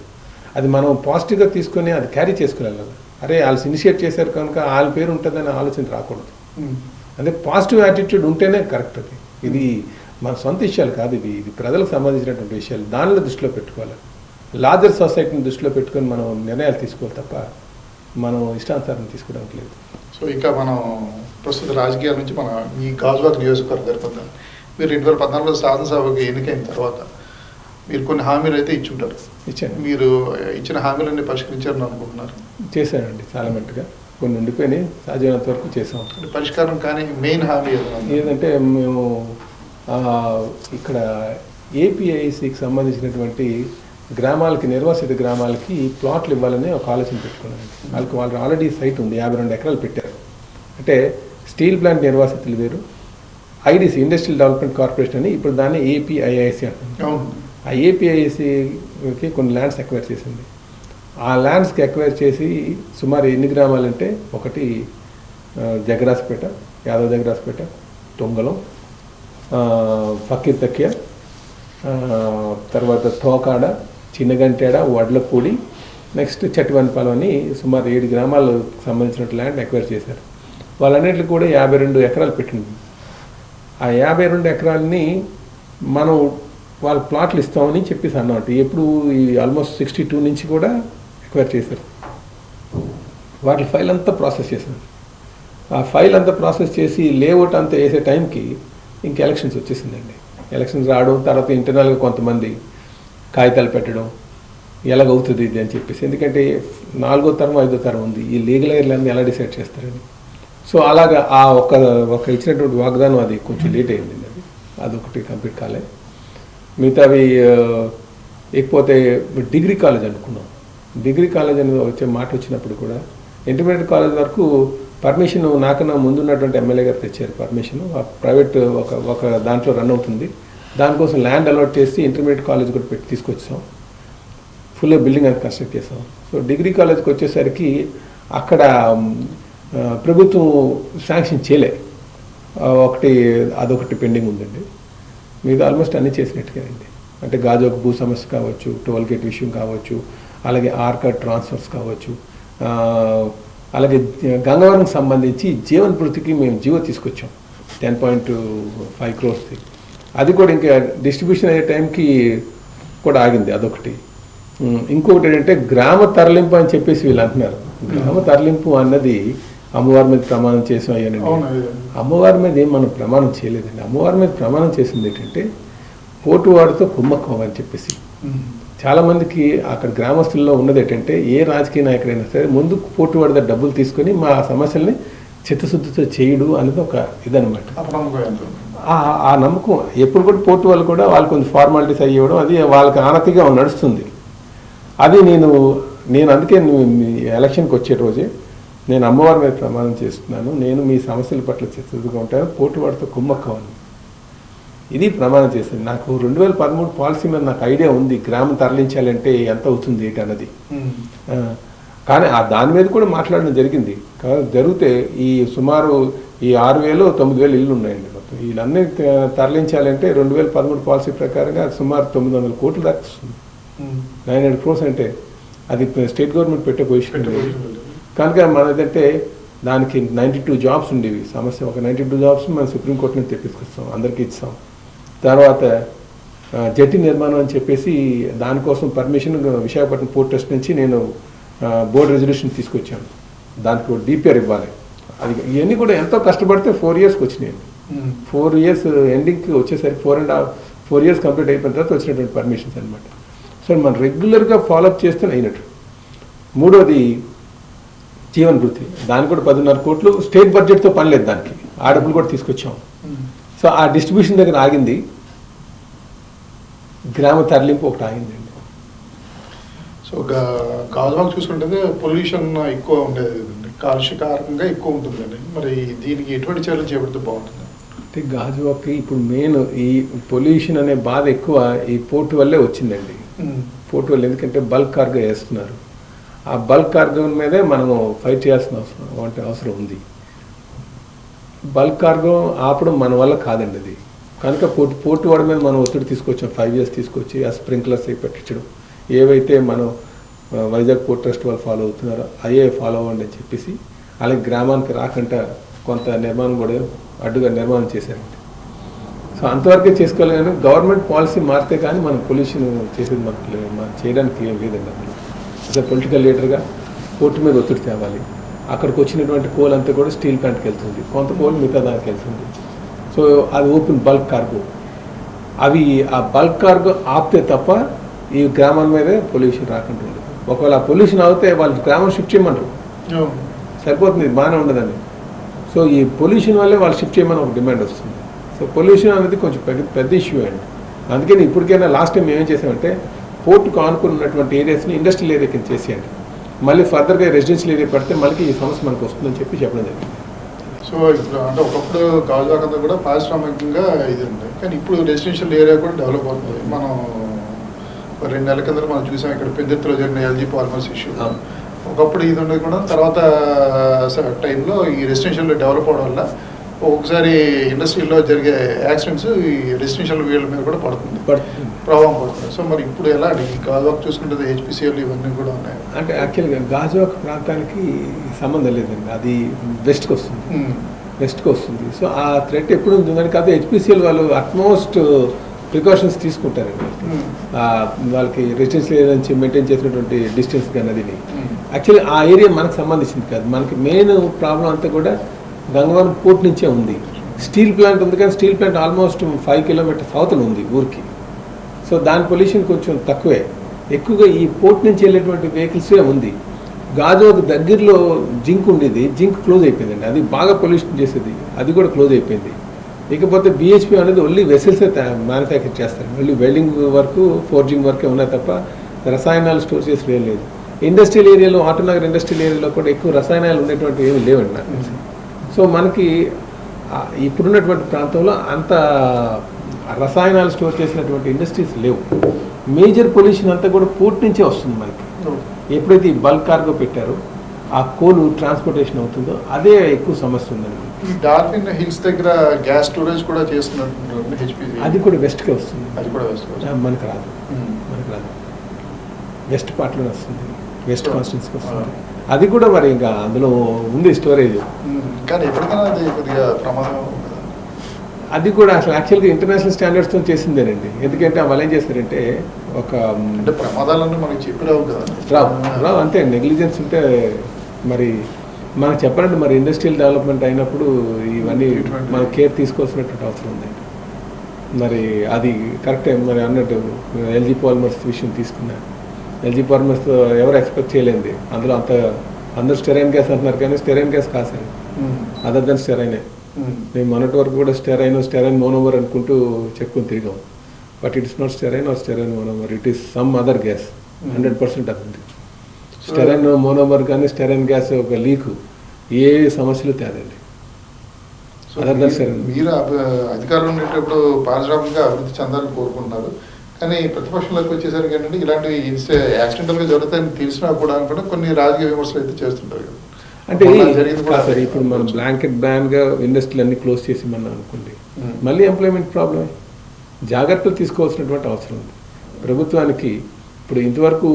అది మనం పాజిటివ్గా తీసుకొని అది క్యారీ చేసుకుని వెళ్ళాలి. అరే వాళ్ళు ఇనిషియేట్ చేశారు కనుక వాళ్ళ పేరు ఉంటుందని ఆలోచన రాకూడదు. అదే పాజిటివ్ యాటిట్యూడ్ ఉంటేనే కరెక్ట్. ఇది మన సొంత విషయాలు కాదు, ఇది ప్రజలకు సంబంధించినటువంటి విషయాలు. దానిలో దృష్టిలో పెట్టుకోవాలి. లార్జర్ సొసైటీని దృష్టిలో పెట్టుకొని మనం నిర్ణయాలు తీసుకోవాలి తప్ప మనం ఇష్టానుసారం తీసుకోవడానికి లేదు. సో ఇంకా మనం ప్రస్తుత రాజకీయాల నుంచి మన ఈ గాజువాక నియోజకవర్గం జరుపుకుందాం. మీరు 2014లో శాసనసభకి ఎన్నికైన తర్వాత మీరు కొన్ని హామీలు అయితే ఇచ్చుంటారు. ఇచ్చాను. మీరు ఇచ్చిన హామీలన్నీ పరిష్కరించారని అనుకుంటున్నారు? చేశానండి, చాలా మట్టుగా. కొన్ని ఉండిపోయినాయి, సాధ్యమైనంత వరకు చేసాం. పరిష్కారం కానీ మెయిన్ హామీ ఏదంటే మేము ఇక్కడ ఏపీఐసికి సంబంధించినటువంటి గ్రామాలకి, నిర్వాసిత గ్రామాలకి ప్లాట్లు ఇవ్వాలని ఒక ఆలోచన పెట్టుకున్నాను. వాళ్ళు ఆల్రెడీ సైట్ ఉంది, 52 ఎకరాలు పెట్టారు. అంటే స్టీల్ ప్లాంట్ నిర్వాసితులు వేరు, ఐడిసి ఇండస్ట్రియల్ డెవలప్మెంట్ కార్పొరేషన్ అని ఇప్పుడు దాన్ని ఏపీఐఐసి అంటున్నాం. ఆ ఏపీఐసికి కొన్ని ల్యాండ్స్ ఎక్వైర్ చేసింది. ఆ ల్యాండ్స్కి ఎక్వైర్ చేసి సుమారు ఎన్ని గ్రామాలంటే, ఒకటి జగరాజపేట, యాదవ్ జగరాజపేట, తొంగలం, ఫకీర్ తక్కియా, తర్వాత తోకాడ, చిన్నగంటేడ, వడ్లపూడి, నెక్స్ట్ చట్టివన్పాలెం అని సుమారు 7 గ్రామాలకు సంబంధించిన ల్యాండ్ ఎక్వైర్ చేశారు. వాళ్ళన్నింటికి కూడా 52 ఎకరాలు పెట్టింది. ఆ 52 ఎకరాలని మనం వాళ్ళ ప్లాట్లు ఇస్తామని చెప్పేసి అన్నమాట. ఎప్పుడు ఈ ఆల్మోస్ట్ 62 నుంచి కూడా ఎక్వైర్ చేశారు. వాటి ఫైల్ అంతా ప్రాసెస్ చేశారు. ఆ ఫైల్ అంతా ప్రాసెస్ చేసి లేఅవుట్ అంతా వేసే టైంకి ఇంక ఎలక్షన్స్ వచ్చేసిందండి. ఎలక్షన్స్ రావడం, తర్వాత ఇంటర్నల్గా కొంతమంది కాగితాలు పెట్టడం, ఎలాగవుతుంది ఇది అని చెప్పేసి. ఎందుకంటే 4వ తరం 5వ తరం ఉంది, ఈ లీగల్ ఎయిర్లన్నీ ఎలా డిసైడ్ చేస్తారని. సో అలాగా ఆ ఒక ఇచ్చినటువంటి వాగ్దానం అది కొంచెం లేట్ అయింది. అదొకటి కంప్లీట్ కాలే. మిగతావి ఇకపోతే డిగ్రీ కాలేజ్ అనుకున్నాం. డిగ్రీ కాలేజ్ అని వచ్చే మాట వచ్చినప్పుడు కూడా ఇంటర్మీడియట్ కాలేజ్ వరకు పర్మిషన్ నాకన్నా ముందున్నటువంటి ఎమ్మెల్యే గారు తెచ్చారు పర్మిషన్. ప్రైవేట్ ఒక దాంట్లో రన్ అవుతుంది. దానికోసం ల్యాండ్ అలాట్ చేసి ఇంటర్మీడియట్ కాలేజ్ కూడా పెట్టి తీసుకొచ్చాం. ఫుల్ బిల్డింగ్ అని కన్స్ట్రక్ట్ చేసాం. సో డిగ్రీ కాలేజ్కి వచ్చేసరికి అక్కడ ప్రభుత్వం శాంక్షన్ చేయలే, అదొకటి పెండింగ్ ఉందండి. మీద ఆల్మోస్ట్ అన్నీ చేసినట్టుగానండి. అంటే గాజువాక భూ సమస్య కావచ్చు, టోల్ గేట్ విషయం కావచ్చు, అలాగే ఆర్కాడ్ ట్రాన్స్ఫర్స్ కావచ్చు, అలాగే గంగవరంకి సంబంధించి జీవన్ భృతికి మేము జీవో తీసుకొచ్చాం 10.5 crores. అది కూడా ఇంకా డిస్ట్రిబ్యూషన్ అయ్యే టైంకి కూడా ఆగింది, అదొకటి. ఇంకొకటి ఏంటంటే గ్రామ తరలింపు అని చెప్పేసి వీళ్ళు అంటున్నారు. గ్రామ తరలింపు అన్నది అమ్మవారి మీద ప్రమాణం చేసాం అయ్యానండి. అమ్మవారి మీద ఏం మనం ప్రమాణం చేయలేదండి. అమ్మవారి మీద ప్రమాణం చేసింది ఏంటంటే పోటువాడితో కుమ్మక్కం అని చెప్పేసి. చాలామందికి అక్కడ గ్రామస్తుల్లో ఉన్నది ఏంటంటే ఏ రాజకీయ నాయకుడైనా సరే ముందు పోటువాడి దగ్గర డబ్బులు తీసుకొని మా సమస్యల్ని చిత్తశుద్ధితో చేయడు అనేది ఒక ఇదనమాట. ఆ నమ్మకం ఎప్పుడు కూడా పోర్టు వాళ్ళు కూడా వాళ్ళు కొంచెం ఫార్మాలిటీస్ అయ్యేవడం అది వాళ్ళకి ఆనతిగా నడుస్తుంది. అది నేను అందుకే ఎలక్షన్కి వచ్చే రోజే నేను అమ్మవారి మీద ప్రమాణం చేస్తున్నాను, నేను మీ సమస్యల పట్ల చిత్తశుద్ధిగా ఉంటాను, పోటువాడితో కుమ్మక్కవని ఇది ప్రమాణం చేసింది. నాకు 2013 పాలసీ మీద నాకు ఐడియా ఉంది, గ్రామం తరలించాలంటే ఎంత అవుతుంది ఏంటి అన్నది. కానీ దాని మీద కూడా మాట్లాడడం జరిగింది. జరిగితే ఈ సుమారు ఈ 6,000 9,000 ఇళ్ళు ఉన్నాయండి మొత్తం. వీళ్ళన్నీ తరలించాలంటే 2013 పాలసీ ప్రకారంగా సుమారు 900 కోట్లు దాకా వస్తుంది. 900 crores అంటే అది స్టేట్ గవర్నమెంట్ పెట్టే పొజిషన్ కనుక మనదంటే దానికి 92 జాబ్స్ ఉండేవి. సమస్య ఒక 92 జాబ్స్ మనం సుప్రీంకోర్టు నుంచి తెప్పించుకొస్తాం, అందరికీ ఇస్తాం. తర్వాత జట్టి నిర్మాణం అని చెప్పేసి దానికోసం పర్మిషన్ విశాఖపట్నం పోర్ట్ ట్రస్ట్ నుంచి నేను బోర్డు రెజల్యూషన్ తీసుకొచ్చాను. దానికి ఒక డిపిఆర్ ఇవ్వాలి. అది ఇవన్నీ కూడా ఎంతో కష్టపడితే 4 yearsకి వచ్చినాయండి. 4 years ఎండింగ్కి వచ్చేసరికి 4 years కంప్లీట్ అయిపోయిన తర్వాత వచ్చినటువంటి పర్మిషన్స్ అనమాట. సో మనం రెగ్యులర్గా ఫాలోఅప్ చేస్తే అయినట్టు. మూడోది జీవన్ భృతి, దానికి కూడా 10.5 కోట్లు స్టేట్ బడ్జెట్తో పని లేదు, దానికి ఆ డబ్బులు కూడా తీసుకొచ్చాం. సో ఆ డిస్ట్రిబ్యూషన్ దగ్గర ఆగింది, గ్రామ తరలింపు ఒకటి ఆగిందండి. సో గాజువాక చూసుకుంటే పొల్యూషన్ ఎక్కువ ఉండేది, కాలుష్యకారకంగా ఎక్కువ ఉంటుందండి. మరి దీనికి ఎటువంటి చర్యలు చేపడితే బాగుంటుంది? అంటే గాజువాక ఇప్పుడు మెయిన్ ఈ పొల్యూషన్ అనే బాధ ఎక్కువ ఈ పోర్టు వల్లే వచ్చిందండి. పోర్టు వల్ల ఎందుకంటే బల్క్ కార్గో వేస్తున్నారు. ఆ బల్క్ కార్గో మీదే మనము ఫైట్ చేయాల్సిన అవసరం ఉంది. బల్క్ కార్గో ఆపడం మన వల్ల కాదండి అది. కనుక పోర్టు వాడి మీద మనం ఒత్తిడి తీసుకొచ్చాం, 5 years తీసుకొచ్చి ఆ స్ప్రింక్లర్స్ అవి పెట్టించడం, ఏవైతే మనం వైజాగ్ పోర్ట్ ట్రస్ట్ వాళ్ళు ఫాలో అవుతున్నారో అయ్యే ఫాలో అవ్వండి అని చెప్పేసి, అలాగే గ్రామానికి రాకుండా కొంత నిర్మాణం కూడా అడ్డుగా నిర్మాణం చేశారండి. సో అంతవరకే చేసుకోవాలి. కానీ గవర్నమెంట్ పాలసీ మారితే కానీ మనం పొల్యూషన్ చేసేది మనం చేయడానికి ఏం లేదండి. అసలు పొలిటికల్ లీడర్గా పోర్టు మీద ఒత్తిడి తేవాలి. అక్కడికి వచ్చినటువంటి కోల్ అంతా కూడా స్టీల్ ప్లాంట్కి వెళ్తుంది, కొంత కోల్ మిగతా దానికి వెళ్తుంది. సో అది ఓపెన్ బల్క్ కార్గో. అవి ఆ బల్క్ కార్గో ఆపితే తప్ప ఈ గ్రామాల మీదే పొల్యూషన్ రాకుండా ఉండదు. ఒకవేళ ఆ పొల్యూషన్ అవుతే వాళ్ళు గ్రామం షిఫ్ట్ చేయమంటారు, సరిపోతుంది, బాగానే ఉండదండి. సో ఈ పొల్యూషన్ వల్లే వాళ్ళు షిఫ్ట్ చేయమని ఒక డిమాండ్ వస్తుంది. సో పొల్యూషన్ అనేది కొంచెం పెద్ద ఇష్యూ అండి. అందుకని ఇప్పటికైనా లాస్ట్ టైం ఏమేం చేసామంటే పోర్టుకు ఆనుకున్నటువంటి ఏరియాస్ని ఇండస్ట్రియల్ ఏరియా కింద చేసేయండి, మళ్ళీ ఫర్దర్గా రెసిడెన్షియల్ ఏరియా పెడితే మళ్ళీ ఈ సమస్య మనకు వస్తుందని చెప్పడం జరిగింది. సో ఇప్పుడు అంటే ఒకప్పుడు గాజువాక అంతా కూడా పారిశ్రామికంగా ఇది ఉంది, కానీ ఇప్పుడు రెసిడెన్షియల్ ఏరియా కూడా డెవలప్ అవుతుంది. మనం 2 నెలల కింద మనం చూసాం ఇక్కడ పెద్దెత్తులో జరిగిన ఎల్జీ పాలిమర్స్ ఇష్యూ. ఒకప్పుడు ఇది ఉండేది కూడా, తర్వాత టైంలో ఈ రెసిడెన్షియల్ డెవలప్ అవడం వల్ల ఒక్కొక్కసారి ఇండస్ట్రీలో జరిగే యాక్సిడెంట్స్ ఈ రెసిడెన్షియల్ వీళ్ళ మీద కూడా ప్రభావం పడుతుంది. సో మరి ఇప్పుడు ఎలా అండి ఈ గాజువాక చూసుకుంటే హెచ్పిసిఎల్ ఇవన్నీ కూడా ఉన్నాయి అంటే యాక్చువల్గా గాజువాక ప్రాంతానికి సంబంధం లేదండి, అది వెస్ట్కి వస్తుంది. సో ఆ థ్రెట్ ఎప్పుడు ఉంటుంది కానీ కాదు హెచ్పిసిఎల్ వాళ్ళు అట్మోస్ట్ ప్రికాషన్స్ తీసుకుంటారండి. వాళ్ళకి రెసిడెన్షియల్ ఏరియా నుంచి మెయింటైన్ చేసినటువంటి డిస్టెన్స్ కానీ అది యాక్చువల్లీ ఆ ఏరియా మనకు సంబంధించింది కాదు. మనకి మెయిన్ ప్రాబ్లం అంతా కూడా గంగవరం పోర్ట్ నుంచే ఉంది. స్టీల్ ప్లాంట్ ఉంది కానీ స్టీల్ ప్లాంట్ ఆల్మోస్ట్ 5 kilometers అవతల ఉంది ఊరికి. సో దాని పొల్యూషన్ కొంచెం తక్కువే, ఎక్కువగా ఈ పోర్ట్ నుంచి వెళ్ళేటువంటి వెహికల్సే ఉంది. గాజువాక దగ్గరలో జింక్ ఉండేది, జింక్ క్లోజ్ అయిపోయిందండి, అది బాగా పొల్యూషన్ చేసేది, అది కూడా క్లోజ్ అయిపోయింది. ఇకపోతే బిహెచ్పి అనేది ఓన్లీ వెసల్సే మ్యానుఫ్యాక్చర్ చేస్తారు, ఓన్లీ వెల్డింగ్ వర్క్ ఫోర్జింగ్ వర్కే ఉన్నాయి తప్ప రసాయనాలు స్టోర్ చేసి లేదు. ఇండస్ట్రియల్ ఏరియాలో ఆటోనగర్ ఇండస్ట్రియల్ ఏరియాలో కూడా ఎక్కువ రసాయనాలు ఉండేటువంటి ఏమి లేవండి నాకు. సో మనకి ఇప్పుడున్నటువంటి ప్రాంతంలో అంత రసాయనాలు స్టోర్ చేసినటువంటి ఇండస్ట్రీస్ లేవు. మేజర్ పొల్యూషన్ అంతా కూడా పోర్ట్ నుంచే వస్తుంది మనకి. ఎప్పుడైతే ఈ బల్క్ కార్గో పెట్టారో ఆ కోల్ ట్రాన్స్పోర్టేషన్ అవుతుందో అదే ఎక్కువ సమస్య ఉందండి. ఈ డాల్ఫిన్ హిల్స్ దగ్గర గ్యాస్ స్టోరేజ్ కూడా చేస్తున్నట్టు హెచ్పిసి, అది కూడా వెస్ట్కే వస్తుంది, అది కూడా వెస్ట్ మనకు రాదు. మనకు రాదు, వెస్ట్ పార్ట్లోనే వస్తుంది, వెస్ట్ కాన్స్టిట్యూన్సీకి వస్తుంది. అది కూడా మరి ఇంకా అందులో ఉంది స్టోరేజ్. కానీ ఎప్పటికైనా అది కొద్దిగా ప్రమాదం. అది కూడా అసలు యాక్చువల్గా ఇంటర్నేషనల్ స్టాండర్డ్స్తో చేసిందేనండి. ఎందుకంటే వాళ్ళు ఏం చేస్తారంటే ఒక అంటే ప్రమాదాలన్నీ మనకి చెప్పి రావు కదా. రావు అంతే, నెగ్లిజెన్స్ ఉంటే మరి మనకు చెప్పాలంటే మరి ఇండస్ట్రియల్ డెవలప్మెంట్ అయినప్పుడు ఇవన్నీ మనం కేర్ తీసుకోవాల్సినటువంటి అవసరం ఉంది. మరి అది కరెక్టే మరి అన్నట్టు ఎల్జీ పాలిమర్స్ విషయం తీసుకున్నారు. ఎల్జీ పాలిమర్స్ ఎవరు ఎక్స్పెక్ట్ చేయలేంది. అందులో అందరూ స్టెరైన్ గ్యాస్ అంటున్నారు, కానీ స్టెరైన్ గ్యాస్ కాసండి, అదర్ దెన్ స్టెరైనే. మేము మొన్నటి వరకు కూడా స్టెరైన్ మోనోమర్ అనుకుంటూ చెప్పుకొని తిరిగాం. But it is not styrene or styrene monomer, it is some other gas. 100% అది స్టెరైన్ మోనోమర్ కానీ స్టెరైన్ గ్యాస్ ఒక లీకు ఏ సమస్యలు తేదండి. Other then styrene. మీరు అధికారులు ఉండేటప్పుడు పారిశ్రామికంగా అభివృద్ధి చెందాలని కోరుకుంటున్నారు, కానీ ప్రతిపక్షంలోకి వచ్చేసరికి ఏంటంటే ఇలాంటి యాక్సిడెంటల్గా జరుగుతాయని తెలిసినా కూడా అనుకుంటే కొన్ని రాజకీయ విమర్శలు అయితే చేస్తుంటారు కదా. అంటే సరే ఇప్పుడు మనం బ్లాంకెట్ బ్యాన్గా ఇండస్ట్రీలు అన్ని క్లోజ్ చేసి మనం అనుకోండి, మళ్ళీ ఎంప్లాయ్మెంట్ ప్రాబ్లమే. జాగ్రత్తలు తీసుకోవాల్సినటువంటి అవసరం ఉంది ప్రభుత్వానికి. ఇప్పుడు ఇంతవరకు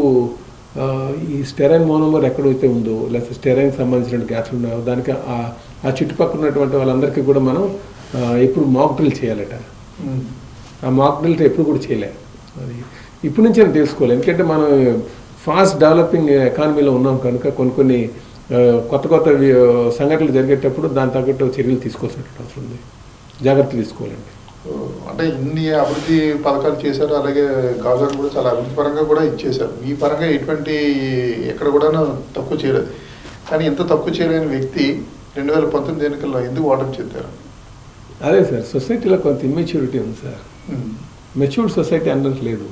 ఈ స్టెరైన్ మోనోమర్ ఎక్కడైతే ఉందో, లేకపోతే స్టెరైన్ సంబంధించిన గ్యాస్లు ఉన్నాయో దానికి ఆ చుట్టుపక్కల ఉన్నటువంటి వాళ్ళందరికీ కూడా మనం ఎప్పుడు మాక్ డ్రిల్ చేయాలట. ఆ మాక్ డ్రిల్ ఎప్పుడు కూడా చేయలే. అది ఇప్పటి నుంచి నేను తెలుసుకోవాలి. ఎందుకంటే మనం ఫాస్ట్ డెవలపింగ్ ఎకానమీలో ఉన్నాం కనుక కొన్ని కొత్త సంఘటనలు జరిగేటప్పుడు దాని తగ్గట్టు చర్యలు తీసుకోవాల్సినటువంటి అవసరం ఉంది, జాగ్రత్తలు తీసుకోవాలండి. అంటే ఇన్ని అభివృద్ధి పథకాలు చేశారు, అలాగే గాజువాక కూడా చాలా అభివృద్ధి పరంగా కూడా ఇచ్చేశారు. ఈ పరంగా ఎటువంటి ఎక్కడ కూడా తక్కువ చేయలేదు. కానీ ఎంత తక్కువ చేయలేని వ్యక్తి 2019 ఎన్నికల్లో ఎందుకు ఓటమి చెందారు? అదే సార్, సొసైటీలో కొంత ఇమ్మెచ్యూరిటీ ఉంది సార్. మెచ్యూర్డ్ సొసైటీ అన్నట్టు లేదు.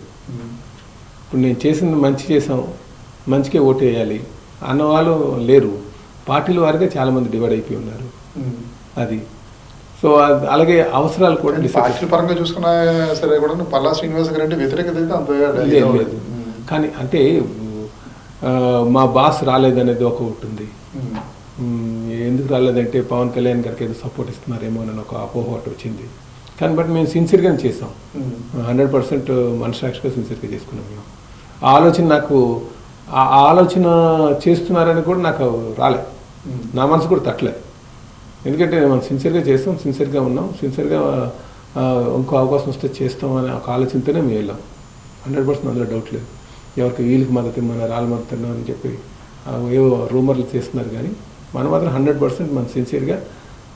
ఇప్పుడు నేను చేసింది మంచి చేసాం, మంచికే ఓటు వేయాలి అన్నవాళ్ళు లేరు. పార్టీల వారిగా చాలామంది డివైడ్ అయిపోయి ఉన్నారు. అది సో అలాగే అవసరాలు కూడా పార్టీల పరంగా చూసుకున్నా సరే కూడా పల్లా శ్రీనివాస్ గారు అంటే వ్యతిరేకత అయితే అంత లేదు. కానీ అంటే మా బాస్ రాలేదనేది ఒక ఉంటుంది. ఎందుకు రాలేదంటే పవన్ కళ్యాణ్ గారికి ఏదో సపోర్ట్ ఇస్తున్నారేమో అని ఒక అపోహ ఒకటి వచ్చింది. కానీ బట్ మేము సిన్సియర్గానే చేసాం, 100% మనసాక్షిగా సిన్సియర్గా చేసుకున్నాం. మేము ఆ ఆలోచన చేస్తున్నారని కూడా నాకు రాలే, నా మనసు కూడా తట్టలేదు. ఎందుకంటే మనం సిన్సియర్గా చేస్తాం, సిన్సియర్గా ఉన్నాం, సిన్సియర్గా ఇంకో అవకాశం వస్తే చేస్తాం అనే ఒక ఆలోచనతోనే మేము వెళ్ళాం. 100% అందులో డౌట్ లేదు. ఎవరికి వీళ్ళకి మద్దతు ఇవ్వమని, రాళ్ళు మద్దతు అని చెప్పి ఏవో రూమర్లు చేస్తున్నారు. కానీ మనం మాత్రం 100% మనం సిన్సియర్గా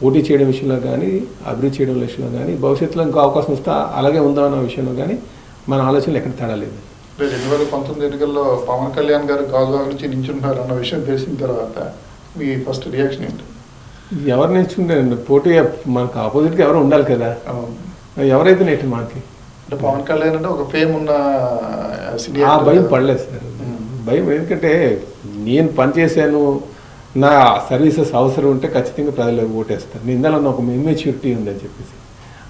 పోటీ చేయడం విషయంలో కానీ, అభివృద్ధి చేయడం విషయంలో కానీ, భవిష్యత్తులో ఇంకో అవకాశం వస్తే అలాగే ఉందామన్న విషయంలో కానీ మన ఆలోచనలు ఎక్కడ తేడా లేదు. 2019 ఎన్నికల్లో పవన్ కళ్యాణ్ గారు గాజువాక నుంచి నించున్నారు అన్న విషయం తెలిసిన తర్వాత మీ ఫస్ట్ రియాక్షన్ ఏంటి? ఎవరు నించుంటారండి? పోటీ మనకు ఆపోజిట్గా ఎవరు ఉండాలి కదా, ఎవరైతే నేటి మనకి. అంటే పవన్ కళ్యాణ్ అంటే ఒక ఫేమ్ ఉన్న ఆ భయం పడలేదు సార్. భయం ఎందుకంటే నేను పనిచేశాను, నా సర్వీసెస్ అవసరం ఉంటే ఖచ్చితంగా ప్రజలు ఓటేస్తారు. నేను ఇందులో ఒక ఇమ్మెచ్యూరిటీ ఉందని చెప్పేసి.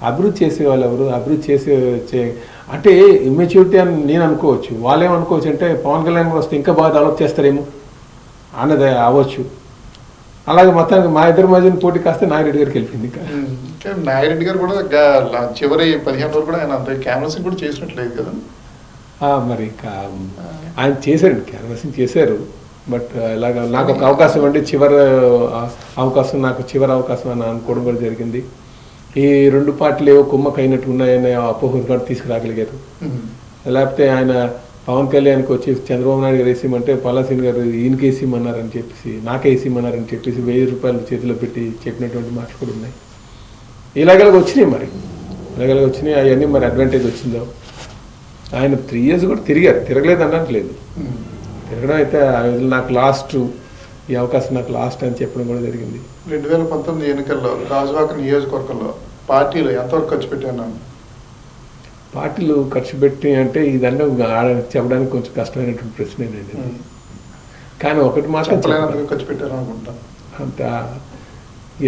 అభివృద్ధి చేసే వాళ్ళు ఎవరు, అభివృద్ధి అంటే ఇమ్మెచ్యూరిటీ అని నేను అనుకోవచ్చు. వాళ్ళు ఏమనుకోవచ్చు అంటే పవన్ కళ్యాణ్ వస్తే ఇంకా బాగా డెవలప్ చేస్తారేమో అన్నది అవ్వచ్చు. అలాగే మొత్తానికి మా ఇద్దరి మధ్యన పోటీ కాస్తే నాగిరెడ్డి గారికి వెళ్ళింది. ఇంకా నాగిరెడ్డి గారు కూడా చివరి 15 రోజులు కూడా ఆయన అంత క్యాన్వాసింగ్ కూడా చేసినట్లేదు కదా. మరి ఇంకా ఆయన చేశారండి, క్యాన్వాసింగ్ చేశారు. బట్ ఇలాగ నాకు ఒక అవకాశం అంటే చివరి అవకాశం అని అనుకోవడం కూడా జరిగింది. ఈ రెండు పార్టీలు ఏవో కుమ్మకు అయినట్టు ఉన్నాయని అపోహలు కూడా తీసుకురాగలిగారు. లేకపోతే ఆయన పవన్ కళ్యాణ్కి వచ్చి చంద్రబాబు నాయుడు గారు వేసేయమంటే పల్లాసీని గారు ఈయనకి వేసేయమన్నారని చెప్పేసి, నాకే వేసేయమన్నారని చెప్పేసి 1000 రూపాయలు చేతిలో పెట్టి చెప్పినటువంటి మాటలు కూడా ఉన్నాయి. ఇలాగలాగా వచ్చినాయి. మరి ఇలాగలాగా వచ్చినాయి. అవన్నీ మరి అడ్వాంటేజ్ వచ్చిందో. ఆయన 3 years కూడా తిరగలేదు అనట్లేదు. తిరగడం అయితే నాకు లాస్ట్, ఈ అవకాశం నాకు లాస్ట్ అని చెప్పడం కూడా జరిగింది. 2019 ఎన్నికల్లో గాజువాక నియోజకవర్గంలో పార్టీలు ఎంతవరకు ఖర్చు పెట్టాను? పార్టీలు ఖర్చు పెట్టి అంటే ఇదంతా చెప్పడానికి కొంచెం కష్టమైనటువంటి ప్రశ్నేనండి. కానీ ఒకటి మాత్రం ఖర్చు పెట్టారు అనుకుంటా. అంత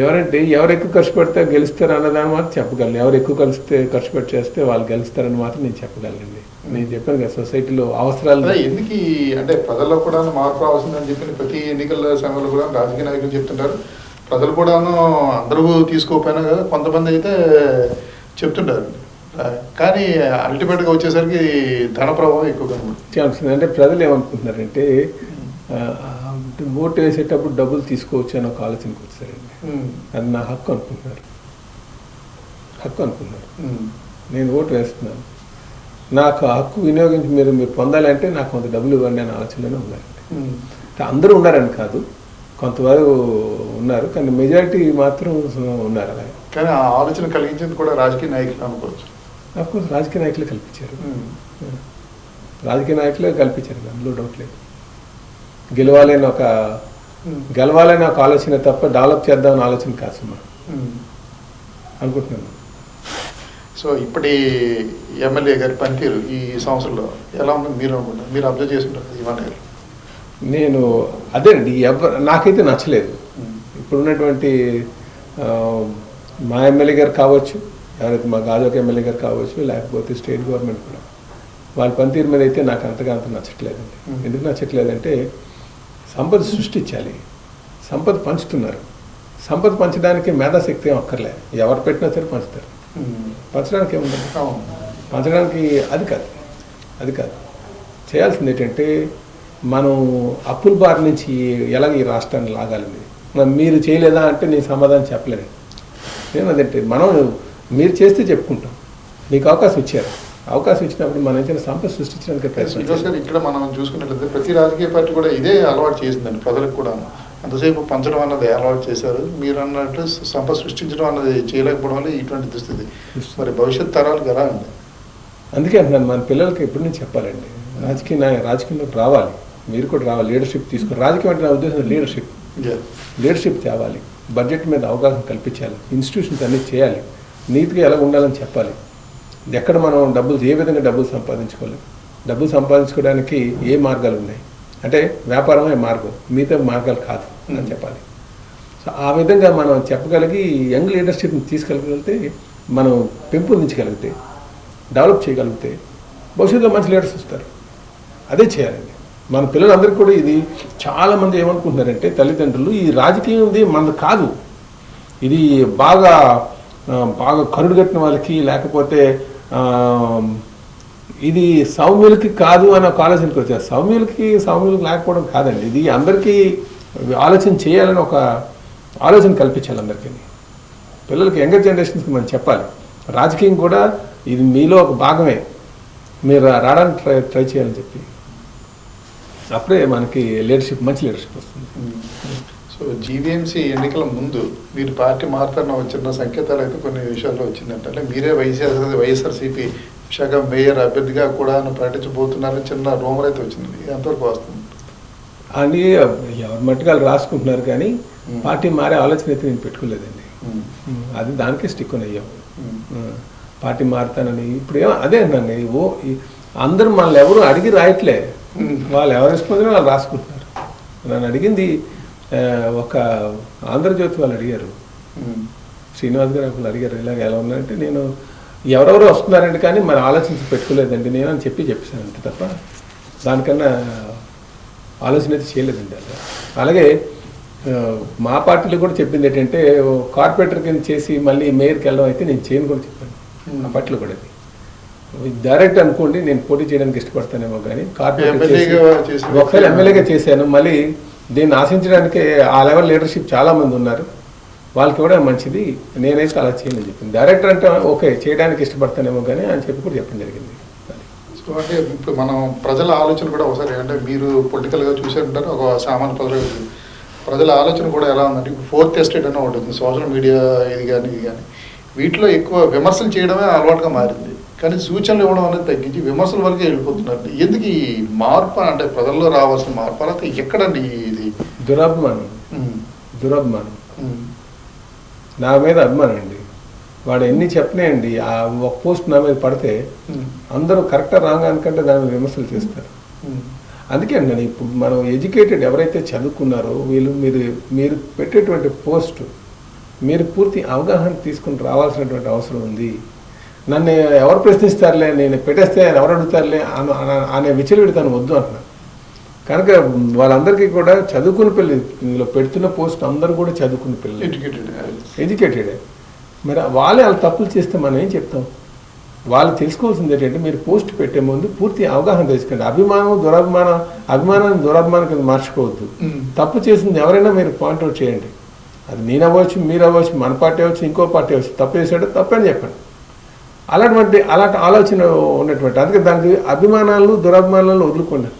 ఎవరంటే ఎవరు ఎక్కువ ఖర్చు పెడితే గెలుస్తారు అన్నదాన్ని మాత్రం చెప్పగలను. ఎవరు ఎక్కువ ఖర్చు పెట్టి చేస్తే వాళ్ళు గెలుస్తారని మాత్రం నేను చెప్పగలనండి. నేను చెప్పాను కదా సొసైటీలో అవసరాలు ఎందుకు అంటే ప్రజల్లో కూడా మార్పు రావాల్సిందని చెప్పి ప్రతి ఎన్నికల సమయంలో కూడా రాజకీయ నాయకులు చెప్తుంటారు. ప్రజలు కూడాను అందరూ తీసుకోకపోయినా కదా కొంతమంది అయితే చెప్తుంటారు. కానీ అల్టిమేట్గా వచ్చేసరికి ధన ప్రభావం ఎక్కువగా ఉంది. అంటే ప్రజలు ఏమనుకుంటున్నారంటే ఓటు వేసేటప్పుడు డబ్బులు తీసుకోవచ్చు అని ఒక ఆలోచనకు వచ్చారండి. అది నా హక్కు అనుకుంటున్నారు. నేను ఓటు వేస్తున్నాను, నాకు హక్కు వినియోగించి మీరు పొందాలంటే నాకు కొంత డబ్బులు ఇవ్వండి అనే ఆలోచనలోనే ఉన్నారండి. అందరూ ఉన్నారని కాదు, కొంతవరకు ఉన్నారు, కానీ మెజారిటీ మాత్రం ఉన్నారు. అలాగే కానీ ఆ ఆలోచన కలిగించింది కూడా రాజకీయ నాయకులు అనుకోవచ్చు. అఫ్కోర్స్ రాజకీయ నాయకులే కల్పించారు. రాజకీయ నాయకులే కల్పించారు, అందులో డౌట్ లేదు. గెలవాలని ఒక ఆలోచన తప్ప డెవలప్ చేద్దామని ఆలోచన కాదు సుమా అనుకుంటున్నాను. సో ఇప్పటి ఎమ్మెల్యే గారి పనితీరు ఈ సంవత్సరంలో ఎలా ఉందని మీరు అనుకుంటారు? మీరు అబ్జర్వ్ చేస్తుంటారు ఇవన్నీ? నేను అదేనండి, నాకైతే నచ్చలేదు. ఇప్పుడున్నటువంటి మా ఎమ్మెల్యే గారు కావచ్చు, ఎవరైతే మా గాజువాక ఎమ్మెల్యే గారు కావచ్చు, లేకపోతే స్టేట్ గవర్నమెంట్ కూడా వాళ్ళ పనితీరు మీద అయితే నాకు అంత నచ్చట్లేదండి. ఎందుకు నచ్చట్లేదంటే సంపద సృష్టించాలి, సంపద పంచుతున్నారు. సంపద పంచడానికి మేధాశక్తి ఏం అక్కర్లే, ఎవరు పెట్టినా సరే పంచుతారు. పంచడానికి ఏముంటుంది? పంచడానికి అది కాదు. చేయాల్సింది ఏంటంటే మనం అప్పుల బారి నుంచి ఎలాగ ఈ రాష్ట్రాన్ని లాగాలి. మీరు చేయలేదా అంటే నేను సమాధానం చెప్పలేను. నేను అదంటే మీరు చేస్తే చెప్పుకుంటాం. మీకు అవకాశం ఇచ్చారు, అవకాశం ఇచ్చినప్పుడు మనం ఏదైనా సంపద సృష్టించడానికి ప్రయత్నం. ఇక్కడ మనం చూసుకున్నట్లయితే ప్రతి రాజకీయ పార్టీ కూడా ఇదే అలవాటు చేసిందండి. ప్రజలకు కూడా అంతసేపు పంచడం అన్నది అలవాటు చేశారు. మీరు అన్నట్లు సంపద సృష్టించడం అన్నది చేయలేకపోవడం వల్ల ఇటువంటి దుస్థితి. మరి భవిష్యత్ తరాలకు ఎలా ఉంది? అందుకే అంటున్నాను, మన పిల్లలకి ఎప్పుడు నుంచి చెప్పాలండి, రాజకీయంలోకి రావాలి, మీరు కూడా రావాలి, లీడర్షిప్ తీసుకుని. రాజకీయం అంటే నా ఉద్దేశం లీడర్షిప్ తేవాలి, బడ్జెట్ మీద అవగాహన కల్పించాలి, ఇన్స్టిట్యూషన్స్ అన్నీ చేయాలి, నీతిగా ఎలా ఉండాలని చెప్పాలి. ఎక్కడ మనం ఏ విధంగా డబ్బులు సంపాదించుకోవాలి, డబ్బులు సంపాదించుకోవడానికి ఏ మార్గాలు ఉన్నాయి అంటే వ్యాపారమే మార్గం, మిగతా మార్గాలు కాదు అని చెప్పాలి. సో ఆ విధంగా మనం చెప్పగలిగి యంగ్ లీడర్షిప్ని తీసుకెళ్ళగలిగితే, మనం పెంపొందించగలిగితే, డెవలప్ చేయగలిగితే భవిష్యత్తులో మంచి లీడర్స్ వస్తారు. అదే చేయాలండి. మన పిల్లలందరికీ కూడా ఇది చాలామంది ఏమనుకుంటున్నారంటే తల్లిదండ్రులు, ఈ రాజకీయం ఉంది మనది కాదు, ఇది బాగా కరుడు కట్టిన వాళ్ళకి, లేకపోతే ఇది సౌమ్యులకి కాదు అని ఒక ఆలోచనకు వచ్చారు. సౌమ్యులకి లేకపోవడం కాదండి, ఇది అందరికీ ఆలోచన చేయాలని ఒక ఆలోచన కల్పించాలి అందరికీ. పిల్లలకి యంగర్ జనరేషన్స్కి మనం చెప్పాలి, రాజకీయం కూడా ఇది మీలో ఒక భాగమే, మీరు రావడానికి ట్రై చేయాలని చెప్పి. అప్పుడే మనకి మంచి లీడర్షిప్ వస్తుంది. సో జీవీఎంసీ ఎన్నికల ముందు మీరు పార్టీ మారుతారన్న వచ్చిన సంకేతాలు అయితే కొన్ని విషయాల్లో వచ్చిందంటే, అంటే మీరే వైఎస్ఆర్సీపీ విశాఖ మేయర్ అభ్యర్థిగా కూడా ప్రకటించబోతున్నారని చిన్న రూమర్ అయితే వచ్చింది. ఎంతవరకు వస్తుంది అని ఎవరి మట్టుగా రాసుకుంటున్నారు, కానీ పార్టీ మారే ఆలోచన అయితే నేను పెట్టుకోలేదండి. అది దానికే స్టిక్ అయ్యాం, పార్టీ మారుతానని. ఇప్పుడు అదే అండి, అందరూ మనల్ని ఎవరు అడిగి రాయట్లే, వాళ్ళు ఎవరు రెస్పాన్స్ వాళ్ళు రాసుకుంటున్నారు. నన్ను అడిగింది ఒక ఆంధ్రజ్యోతి వాళ్ళు అడిగారు, శ్రీనివాస్ గారు వాళ్ళు అడిగారు, ఇలాగ ఎలా ఉన్నారంటే నేను ఎవరెవరు వస్తున్నారండి కానీ మరి ఆలోచించి పెట్టుకోలేదండి నేను అని చెప్పేశాను అంతే తప్ప దానికన్నా ఆలోచన అయితే చేయలేదండి. అలాగే మా పార్టీలో కూడా చెప్పింది ఏంటంటే కార్పొరేటర్ కింద చేసి మళ్ళీ మేయర్కి వెళ్ళడం అయితే నేను చేయను కూడా చెప్పాను. ఆ పార్టీలో కూడా డైరెక్ట్ అనుకోండి నేను పోటీ చేయడానికి ఇష్టపడతానేమో, కానీ కార్పొరేటర్ ఒకసారి ఎమ్మెల్యేగా చేశాను, మళ్ళీ దీన్ని ఆశించడానికి ఆ లెవెల్ లీడర్షిప్ చాలామంది ఉన్నారు, వాళ్ళకి కూడా మంచిది, నేనైతే అలా చేయని చెప్పింది. డైరెక్టర్ అంటే ఓకే చేయడానికి ఇష్టపడతానేమో కానీ అని చెప్పి కూడా చెప్పడం జరిగింది. సో అంటే ఇప్పుడు మనం ప్రజల ఆలోచన కూడా ఒకసారి అంటే మీరు పొలిటికల్గా చూసే ఉంటారు, ఒక సామాన్య ప్రజల ఆలోచన కూడా ఎలా ఉందంటే ఇప్పుడు ఫోర్త్ ఎస్టేట్ అని ఉంటుంది, సోషల్ మీడియా ఇది కానీ వీటిలో ఎక్కువ విమర్శలు చేయడమే అలవాటుగా మారింది, కానీ సూచనలు ఇవ్వడం అనేది తగ్గించి విమర్శల వరకే వెళ్ళిపోతున్నారు. ఎందుకు ఈ మార్పు అంటే ప్రజల్లో రావాల్సిన మార్పు అయితే ఎక్కడండి ఇది? దురభిమానం నా మీద అభిమానం అండి. వాడు ఎన్ని చెప్పినాయండి, ఆ ఒక పోస్ట్ నా మీద పడితే అందరూ కరెక్టా రాంగ్ అనుకంటే దాని మీద విమర్శలు చేస్తారు. అందుకే అండి ఇప్పుడు మనం ఎడ్యుకేటెడ్ ఎవరైతే చదువుకున్నారో వీళ్ళు మీరు పెట్టేటువంటి పోస్ట్ మీరు పూర్తి అవగాహన తీసుకుని రావాల్సినటువంటి అవసరం ఉంది. నన్ను ఎవరు ప్రశ్నిస్తారులే, నేను పెట్టేస్తే ఎవరు అడుగుతారులే అనే విచ్చలవిడితనం వద్దు అంటున్నాను. కనుక వాళ్ళందరికీ కూడా చదువుకున్న పిల్లలు, ఇందులో పెడుతున్న పోస్ట్ అందరూ కూడా చదువుకున్న పిల్లలు, ఎడ్యుకేటెడే. మరి వాళ్ళే వాళ్ళు తప్పులు చేస్తే మనం ఏం చెప్తాం? వాళ్ళు తెలుసుకోవాల్సింది ఏంటంటే, మీరు పోస్ట్ పెట్టే ముందు పూర్తి అవగాహన తెచ్చుకోండి. అభిమానాన్ని దురభిమానం కింద మార్చుకోవద్దు. తప్పు చేసింది ఎవరైనా మీరు పాయింట్అవుట్ చేయండి. అది నేను అవ్వచ్చు, మీరు అవ్వచ్చు, మన పార్టీ అవ్వచ్చు, ఇంకో పార్టీ అవ్వచ్చు. తప్పు చేసాడో తప్పని చెప్పండి. అలాంటి ఆలోచన ఉన్నటువంటి, అందుకే దానికి అభిమానాలను దురభిమానాలను వదులుకోండి.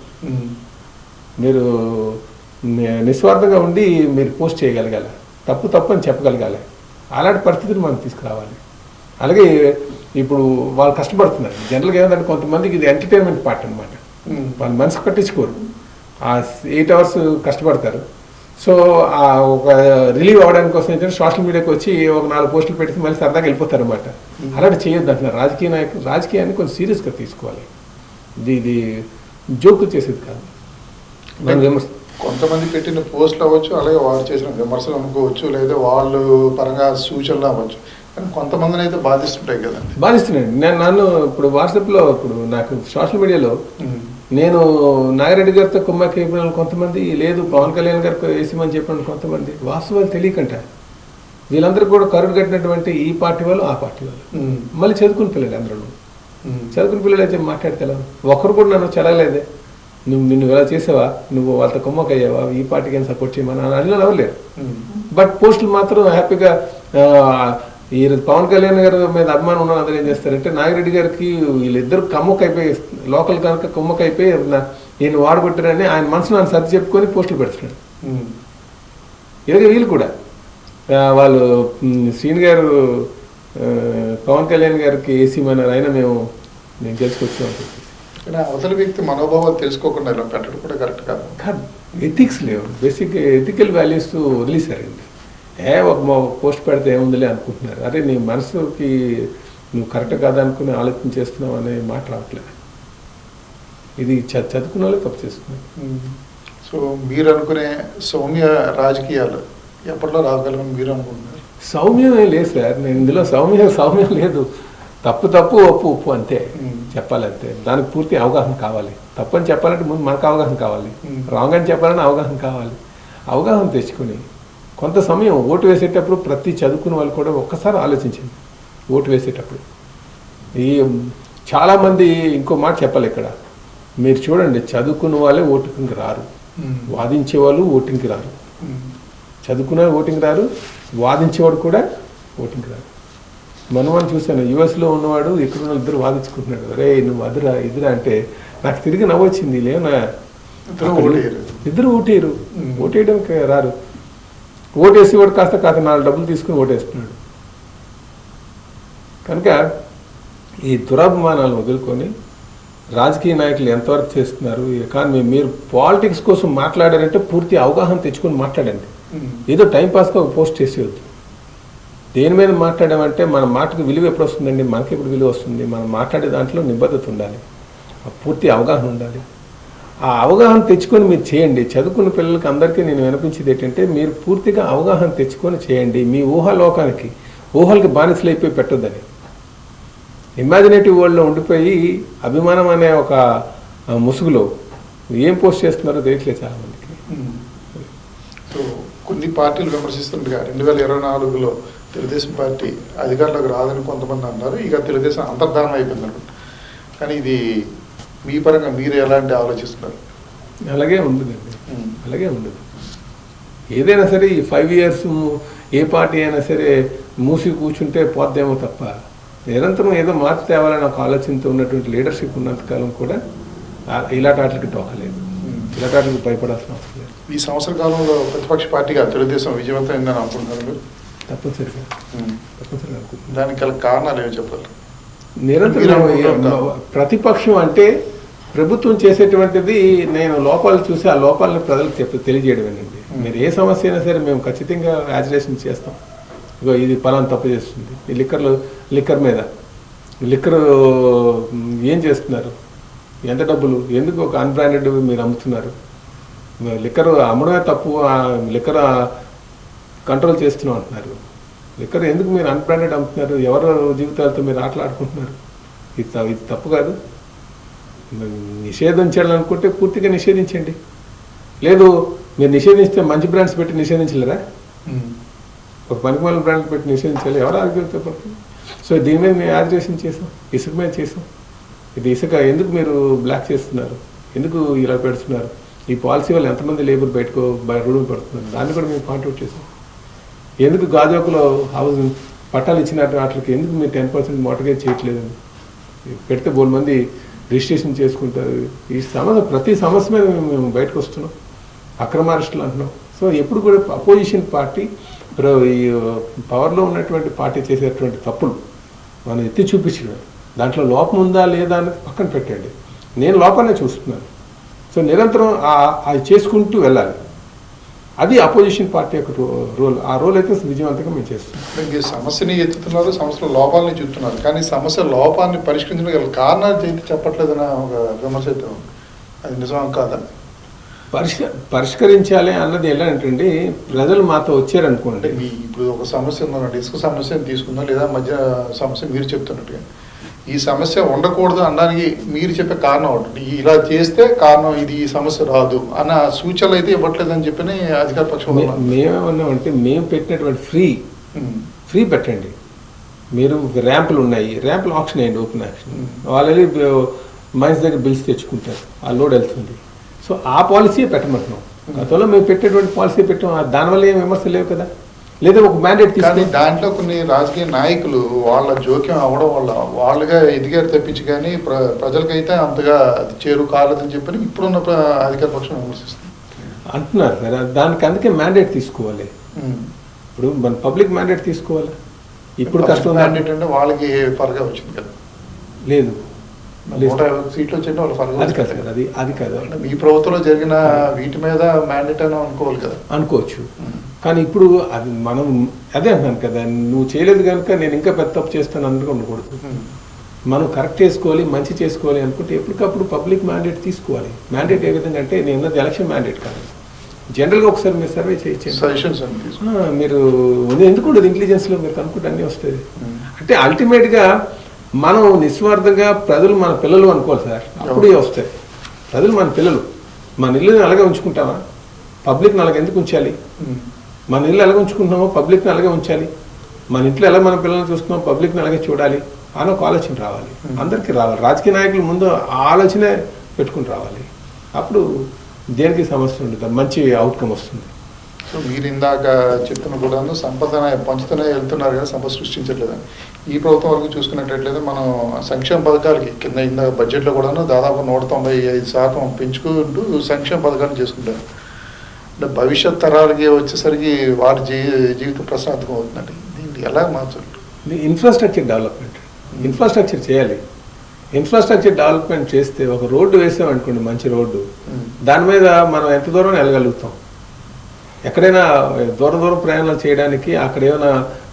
మీరు నిస్వార్థంగా ఉండి మీరు పోస్ట్ చేయగలగాలి, తప్పు అని చెప్పగలగాలి. అలాంటి పరిస్థితిని మనం తీసుకురావాలి. అలాగే ఇప్పుడు వాళ్ళు కష్టపడుతున్నారు. జనరల్గా ఏంటంటే కొంతమందికి ఇది ఎంటర్టైన్మెంట్ పార్ట్ అనమాట. వాళ్ళు మనసు పట్టించుకోరు. ఆ 8 hours కష్టపడతారు. సో ఒక రిలీవ్ అవ్వడానికి కోసం ఏంటంటే సోషల్ మీడియాకి వచ్చి ఒక 4 పోస్టులు పెడితే మళ్ళీ సరదాగా వెళ్ళిపోతారు అనమాట. అలాంటి చేయొద్దు అంటున్నారు. రాజకీయాన్ని కొంచెం సీరియస్గా తీసుకోవాలి. ఇది జోకులు చేసేది కాదు. కొంతమంది పెట్టిన పోస్టులు అవ్వచ్చు, అలాగే వారు చేసిన విమర్శలు అనుకోవచ్చు, లేదా వాళ్ళు పరంగా సూచనలు అవ్వచ్చు. కానీ కొంతమందిని అయితే బాధిస్తుంటాయి కదండి. బాధిస్తున్నాయండి. నన్ను ఇప్పుడు వాట్సాప్లో, ఇప్పుడు నాకు సోషల్ మీడియాలో నేను నాగిరెడ్డి గారితో కుమ్మకి అయిపోయిన కొంతమంది, లేదు పవన్ కళ్యాణ్ గారికి వేసిమని చెప్పిన కొంతమంది, వాస్తవాలు తెలియకంట వీళ్ళందరూ కూడా కరుడు కట్టినటువంటి ఈ పార్టీ వాళ్ళు, ఆ పార్టీ వాళ్ళు, మళ్ళీ చదువుకుని పిల్లలు అందరూ. చదువుకుని పిల్లలు అయితే మాట్లాడితే ఒకరు కూడా నన్ను చదవలేదే, నిన్ను ఇలా చేసావా, నువ్వు వాళ్ళతో కుమ్మకి అయ్యావా, ఈ పార్టీకి ఏం సపోర్ట్ చేయమని అడిగిన అవ్వలేరు. బట్ పోస్టులు మాత్రం హ్యాపీగా ఈ పవన్ కళ్యాణ్ గారి మీద అభిమానం ఉన్న అందరూ ఏం చేస్తారంటే, నాగిరెడ్డి గారికి వీళ్ళిద్దరు కమ్మకైపోయి, లోకల్ కనుక కుమ్మకైపోయి ఈయన వాడగొట్టారని ఆయన మనసును ఆయన సర్ది చెప్పుకొని పోస్టులు పెడుతున్నాడు. ఇలాగే వీళ్ళు కూడా వాళ్ళు శ్రీని గారు పవన్ కళ్యాణ్ గారికి ఏసీమన్నారు, అయినా నేను గెలుచుకొచ్చాం అని చెప్పేసి. అవతల వ్యక్తి మనోభావాలు తెలుసుకోకుండా ఇలా పెట్టడం కూడా కరెక్ట్ కాదు. ఎథిక్స్ లేవు, బేసిక్ ఎథికల్ వాల్యూస్ వదిలేశారండి. ఒక పోస్ట్ పెడితే ఏముందిలే అనుకుంటున్నారు. అరే నీ మనసుకి నువ్వు కరెక్ట్ కాదనుకుని ఆలోచన చేస్తున్నావు అనే మాట రావట్లేదు. ఇది చదువుకున్న వాళ్ళే తప్పు చేస్తున్నారు. సో మీరు అనుకునే సౌమ్య రాజకీయాలు ఎప్పట్లో రాగలమని మీరు అనుకుంటున్నారు? సౌమ్యం లేదు సార్, నేను ఇందులో సౌమ్యం లేదు. తప్పు ఒప్పు అంతే చెప్పాలంతే. దానికి పూర్తి అవగాహన కావాలి. తప్పని చెప్పాలంటే ముందు మనకు అవగాహన కావాలి, రాంగ్ అని చెప్పాలంటే అవగాహన కావాలి. అవగాహన తెచ్చుకొని కొంత సమయం ఓటు వేసేటప్పుడు ప్రతి చదువుకున్న వాళ్ళు కూడా ఒక్కసారి ఆలోచించండి. ఓటు వేసేటప్పుడు చాలామంది ఇంకో మాట చెప్పాలి ఇక్కడ, మీరు చూడండి, చదువుకున్న వాళ్ళే ఓటింగ్కి రారు, వాదించే వాళ్ళు ఓటింగ్కి రారు. చదువుకున్న ఓటింగ్ రారు, వాదించేవాడు కూడా ఓటింగ్కి రారు. మనం చూశాను, యుఎస్లో ఉన్నవాడు ఇక్కడ ఇద్దరు వాదించుకుంటున్నాడు. అరే నువ్వు ఇదిరా అంటే నాకు తిరిగి నవ్వొచ్చింది. లేనా ఇద్దరు ఓటేయడానికి రారు. ఓటేసేవాడు కాస్త 4 డబ్బులు తీసుకుని ఓటేస్తున్నాడు. కనుక ఈ దురభిమానాలను వదులుకొని రాజకీయ నాయకులు ఎంతవరకు చేస్తున్నారు, ఎకానమీ, మీరు పాలిటిక్స్ కోసం మాట్లాడారంటే పూర్తి అవగాహన తెచ్చుకొని మాట్లాడండి. ఏదో టైంపాస్గా ఒక పోస్ట్ చేసేయద్దు. దేని మీద మాట్లాడామంటే మన మాటకు విలువ ఎప్పుడు వస్తుందండి? మనకి ఎప్పుడు విలువ వస్తుంది? మనం మాట్లాడే దాంట్లో నిబద్ధత ఉండాలి, పూర్తి అవగాహన ఉండాలి. ఆ అవగాహన తెచ్చుకొని మీరు చేయండి. చదువుకున్న పిల్లలకి అందరికీ నేను వినిపించేది ఏంటంటే, మీరు పూర్తిగా అవగాహన తెచ్చుకొని చేయండి. మీ ఊహలకి బానిసలు అయిపోయి పెట్టొద్దని. ఇమాజినేటివ్ వరల్డ్లో ఉండిపోయి అభిమానం అనే ఒక ముసుగులో ఏం పోస్ట్ చేస్తున్నారో తెలియట్లేదు చాలామందికి. సో కొన్ని పార్టీలు విమర్శిస్తుండగా 2024లో తెలుగుదేశం పార్టీ అధికారంలోకి రాదని కొంతమంది అన్నారు. ఇక తెలుగుదేశం అంతర్ధానం అయిపోయింది అనుకుంటా. కానీ ఇది మీ పరంగా మీరు ఎలాంటి ఆలోచిస్తున్నారు? అలాగే ఉండదండి, అలాగే ఉండదు. ఏదైనా సరే ఈ 5 years ఏ పార్టీ అయినా సరే మూసి కూర్చుంటే పోద్దేమో తప్ప, నిరంతరం ఏదో మార్పు తేవాలని ఒక ఆలోచనతో ఉన్నటువంటి లీడర్షిప్ ఉన్నంతకాలం కూడా ఇలాంటి వాటికి టోకలేదు, ఇలాంటి వాటికి భయపడాల్సిన అవసరం లేదు. ఈ సంవత్సర కాలంలో ప్రతిపక్ష పార్టీగా తెలుగుదేశం విజయవంతమైందని అనుకుంటున్నారు మీరు? తప్పనిసరిగా అనుకుంటున్నాను. దానికి గల కారణాలు ఏమో చెప్పాలి. నిరంతరం ప్రతిపక్షం అంటే ప్రభుత్వం చేసేటువంటిది నేను లోపాలు చూసి ఆ లోపాలను ప్రజలకు తెలియజేయడమేనండి. మీరు ఏ సమస్య అయినా సరే మేము ఖచ్చితంగా యాజిటేషన్ చేస్తాం. ఇగో ఇది పలానా తప్పు చేస్తుంది, ఈ లిక్కర్ మీద లిక్కర్ ఏం చేస్తున్నారు, ఎంత డబ్బులు, ఎందుకు ఒక అన్బ్రాండెడ్ మీరు అమ్ముతున్నారు, లిక్కర్ అమ్మడమే తప్పు, లిక్కర్ కంట్రోల్ చేస్తున్నాం అంటున్నారు. లిక్కర్ ఎందుకు మీరు అన్బ్రాండెడ్ అమ్ముతున్నారు? ఎవరి జీవితాలతో మీరు ఆటలాడుకుంటున్నారు? ఇది తప్పు కాదు. నిషేధించాలనుకుంటే పూర్తిగా నిషేధించండి. లేదు మీరు నిషేధిస్తే మంచి బ్రాండ్స్ పెట్టి నిషేధించలేరా? ఒక పనికిమాల బ్రాండ్ పెట్టి నిషేధించాలి, ఎవరు ఆరోగ్యంతో పడుతుంది? సో దీని మీద మేము యాజిటేషన్ చేసాం, ఇసుక మీద చేసాం. ఇది ఇసుక ఎందుకు మీరు బ్లాక్ చేస్తున్నారు, ఎందుకు ఇలా పెడుతున్నారు, ఈ పాలసీ వల్ల ఎంతమంది లేబర్ రోడ్డు పడుతున్నారు, దాన్ని కూడా మేము పాయింట్అవుట్ చేసాం. ఎందుకు గాజోకులో హౌస్ పట్టాలు ఇచ్చినట్టు వాటికి ఎందుకు మీరు 10% మోటగేజ్ చేయట్లేదు? పెడితే బోల్ మంది రిజిస్ట్రేషన్ చేసుకుంటారు. ఈ సమస్య ప్రతి సమస్య మీద మేము బయటకు వస్తున్నాం, అక్రమ అరెస్టులు అంటున్నాం. సో ఎప్పుడు కూడా అపోజిషన్ పార్టీ ఈ పవర్లో ఉన్నటువంటి పార్టీ చేసేటువంటి తప్పులు మనం ఎత్తి చూపించడం, దాంట్లో లోపం ఉందా లేదా అనేది పక్కన పెట్టండి. నేను లోపాన్ని చూస్తున్నాను. సో నిరంతరం అది చేసుకుంటూ వెళ్ళాలి. అది అపోజిషన్ పార్టీ యొక్క రోల్. ఆ రోల్ అయితే విజయవంతంగా మేము చేస్తున్నాం. ఈ సమస్యని ఎత్తుతున్నారు, సమస్యల లోపాలని చూస్తున్నారు, కానీ సమస్య లోపాన్ని పరిష్కరించడం కారణాలు అయితే చెప్పట్లేదన్న ఒక విమర్శ అయితే ఉంది. అది నిజం కాదా? పరిష్కరించాలి అన్నది ఎలా అంటే ప్రజలు మాతో వచ్చారనుకోండి. ఇప్పుడు ఒక సమస్య ఉందన్నట్టు ఇసుక సమస్యను తీసుకుందాం, లేదా మధ్య సమస్య మీరు చెప్తున్నట్టుగా ఈ సమస్య ఉండకూడదు అనడానికి మీరు చెప్పే కారణం ఒకటి, ఇలా చేస్తే కారణం ఇది, ఈ సమస్య రాదు అన్న సూచనలు అయితే ఇవ్వట్లేదని చెప్పి అధికార పక్షం. మేమేమన్నామంటే మేము పెట్టినటువంటి ఫ్రీ పెట్టండి. మీరు ర్యాంపులు ఉన్నాయి, ర్యాంపులు ఆప్షన్ అయ్యండి, ఓపెన్ ఆప్షన్. వాళ్ళు మైన్స్ దగ్గర బిల్స్ తెచ్చుకుంటారు, ఆ లోడ్ వెళ్తుంది. సో ఆ పాలసీ పెట్టమంటున్నాం. గతంలో మేము పెట్టేటువంటి పాలసీ పెట్టాం, దానివల్ల ఏం విమర్శలు లేవు కదా. లేదా ఒక మ్యాండేట్ తీసుకొని దాంట్లో కొన్ని రాజకీయ నాయకులు వాళ్ళ జోక్యం అవ్వడం వల్ల వాళ్ళుగా ఎదిగారు తప్పించి, కానీ ప్రజలకైతే అంతగా అది చేరు కాలేదని చెప్పని ఇప్పుడున్న అధికార పక్షం విమర్శిస్తుంది అంటున్నారు సార్. దానికి అందుకే మ్యాండేట్ తీసుకోవాలి. ఇప్పుడు మన పబ్లిక్ మ్యాండేట్ తీసుకోవాలి. ఇప్పుడు కష్టం మ్యాండేట్ అంటే వాళ్ళకి ఫరగా వచ్చింది కదా. లేదు, 150 సీట్లు వచ్చి వాళ్ళు ఫరగా అది కాదు సార్, అది కాదు. మీ ప్రభుత్వంలో జరిగిన వీటి మీద మ్యాండేట్ అని అనుకోవాలి కదా. అనుకోవచ్చు, కానీ ఇప్పుడు అది మనం అదే అంటున్నాను కదా, నువ్వు చేయలేదు కనుక నేను ఇంకా పెద్ద తప్పు చేస్తాను అందుకు ఉండకూడదు. మనం కరెక్ట్ చేసుకోవాలి, మంచి చేసుకోవాలి అనుకుంటే ఎప్పటికప్పుడు పబ్లిక్ మ్యాండేట్ తీసుకోవాలి. మ్యాండేట్ ఏ విధంగా అంటే నేను ఎలక్షన్ మ్యాండేట్ కాదు, జనరల్గా ఒకసారి మీరు సర్వే చేయించండి. మీరు ఎందుకు ఉండదు, ఇంటెలిజెన్స్లో మీరు కనుక్కుంటే అన్నీ వస్తుంది. అంటే అల్టిమేట్గా మనం నిస్వార్థంగా ప్రజలు మన పిల్లలు అనుకోవాలి సార్, అప్పుడే వస్తాయి. ప్రజలు మన పిల్లలు, మన ఇల్లుని అలాగే ఉంచుకుంటామా? పబ్లిక్ని అలాగే ఎందుకు ఉంచాలి? మన ఇల్లు ఎలాగ ఉంచుకుంటున్నామో పబ్లిక్ని అలాగే ఉంచాలి. మన ఇంట్లో ఎలా మన పిల్లల్ని చూస్తున్నామో పబ్లిక్ని అలాగే చూడాలి అని ఒక ఆలోచన రావాలి, అందరికీ రావాలి. రాజకీయ నాయకులు ముందు ఆ ఆలోచనే పెట్టుకుని రావాలి. అప్పుడు దేనికి సమస్య ఉండదు, మంచి అవుట్కమ్ వస్తుంది. సో మీరు ఇందాక చెప్తున్న కూడా సంపద పంచుతూనే వెళ్తున్నారు కదా, సంపద సృష్టించట్లేదని. ఈ ప్రభుత్వం వరకు చూసుకున్నట్లయితే మనం సంక్షేమ పథకాలకి కింద ఇందాక బడ్జెట్లో కూడా దాదాపు 195% పెంచుకుంటూ సంక్షేమ పథకాలు చేసుకుంటారు. అంటే భవిష్యత్ తరాలకి వచ్చేసరికి వారి జీవితం ప్రశాంతం అవుతుందండి. దీన్ని ఎలా మార్చాలి? ఇన్ఫ్రాస్ట్రక్చర్ డెవలప్మెంట్, ఇన్ఫ్రాస్ట్రక్చర్ చేయాలి. ఇన్ఫ్రాస్ట్రక్చర్ డెవలప్మెంట్ చేస్తే ఒక రోడ్డు వేసామనుకోండి, మంచి రోడ్డు, దాని మీద మనం ఎంత దూరం వెళ్ళగలుగుతాం? ఎక్కడైనా దూరం ప్రయాణాలు చేయడానికి, అక్కడ ఏమైనా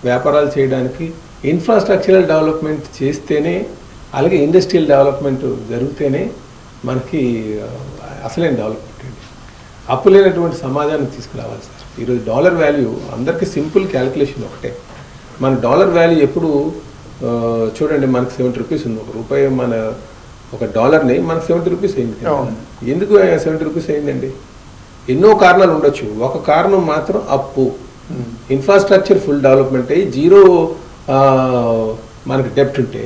వ్యాపారాలు చేయడానికి ఇన్ఫ్రాస్ట్రక్చరల్ డెవలప్మెంట్ చేస్తేనే, అలాగే ఇండస్ట్రియల్ డెవలప్మెంట్ జరిగితేనే మనకి అసలైన డెవలప్మెంట్. అప్పు లేనటువంటి సమాజాన్ని తీసుకురావాలి సార్. ఈరోజు డాలర్ వాల్యూ అందరికీ సింపుల్ క్యాలిక్యులేషన్ ఒకటే. మన డాలర్ వాల్యూ ఎప్పుడు చూడండి, మనకు 70 రూపీస్ ఉంది. ఒక రూపాయి మన ఒక డాలర్ని మనకు 70 రూపీస్ అయింది. ఎందుకు 70 రూపీస్ అయిందండి? ఎన్నో కారణాలు ఉండొచ్చు. ఒక కారణం మాత్రం అప్పు. ఇన్ఫ్రాస్ట్రక్చర్ ఫుల్ డెవలప్మెంట్ అయ్యి జీరో మనకి డెప్ట్ ఉంటే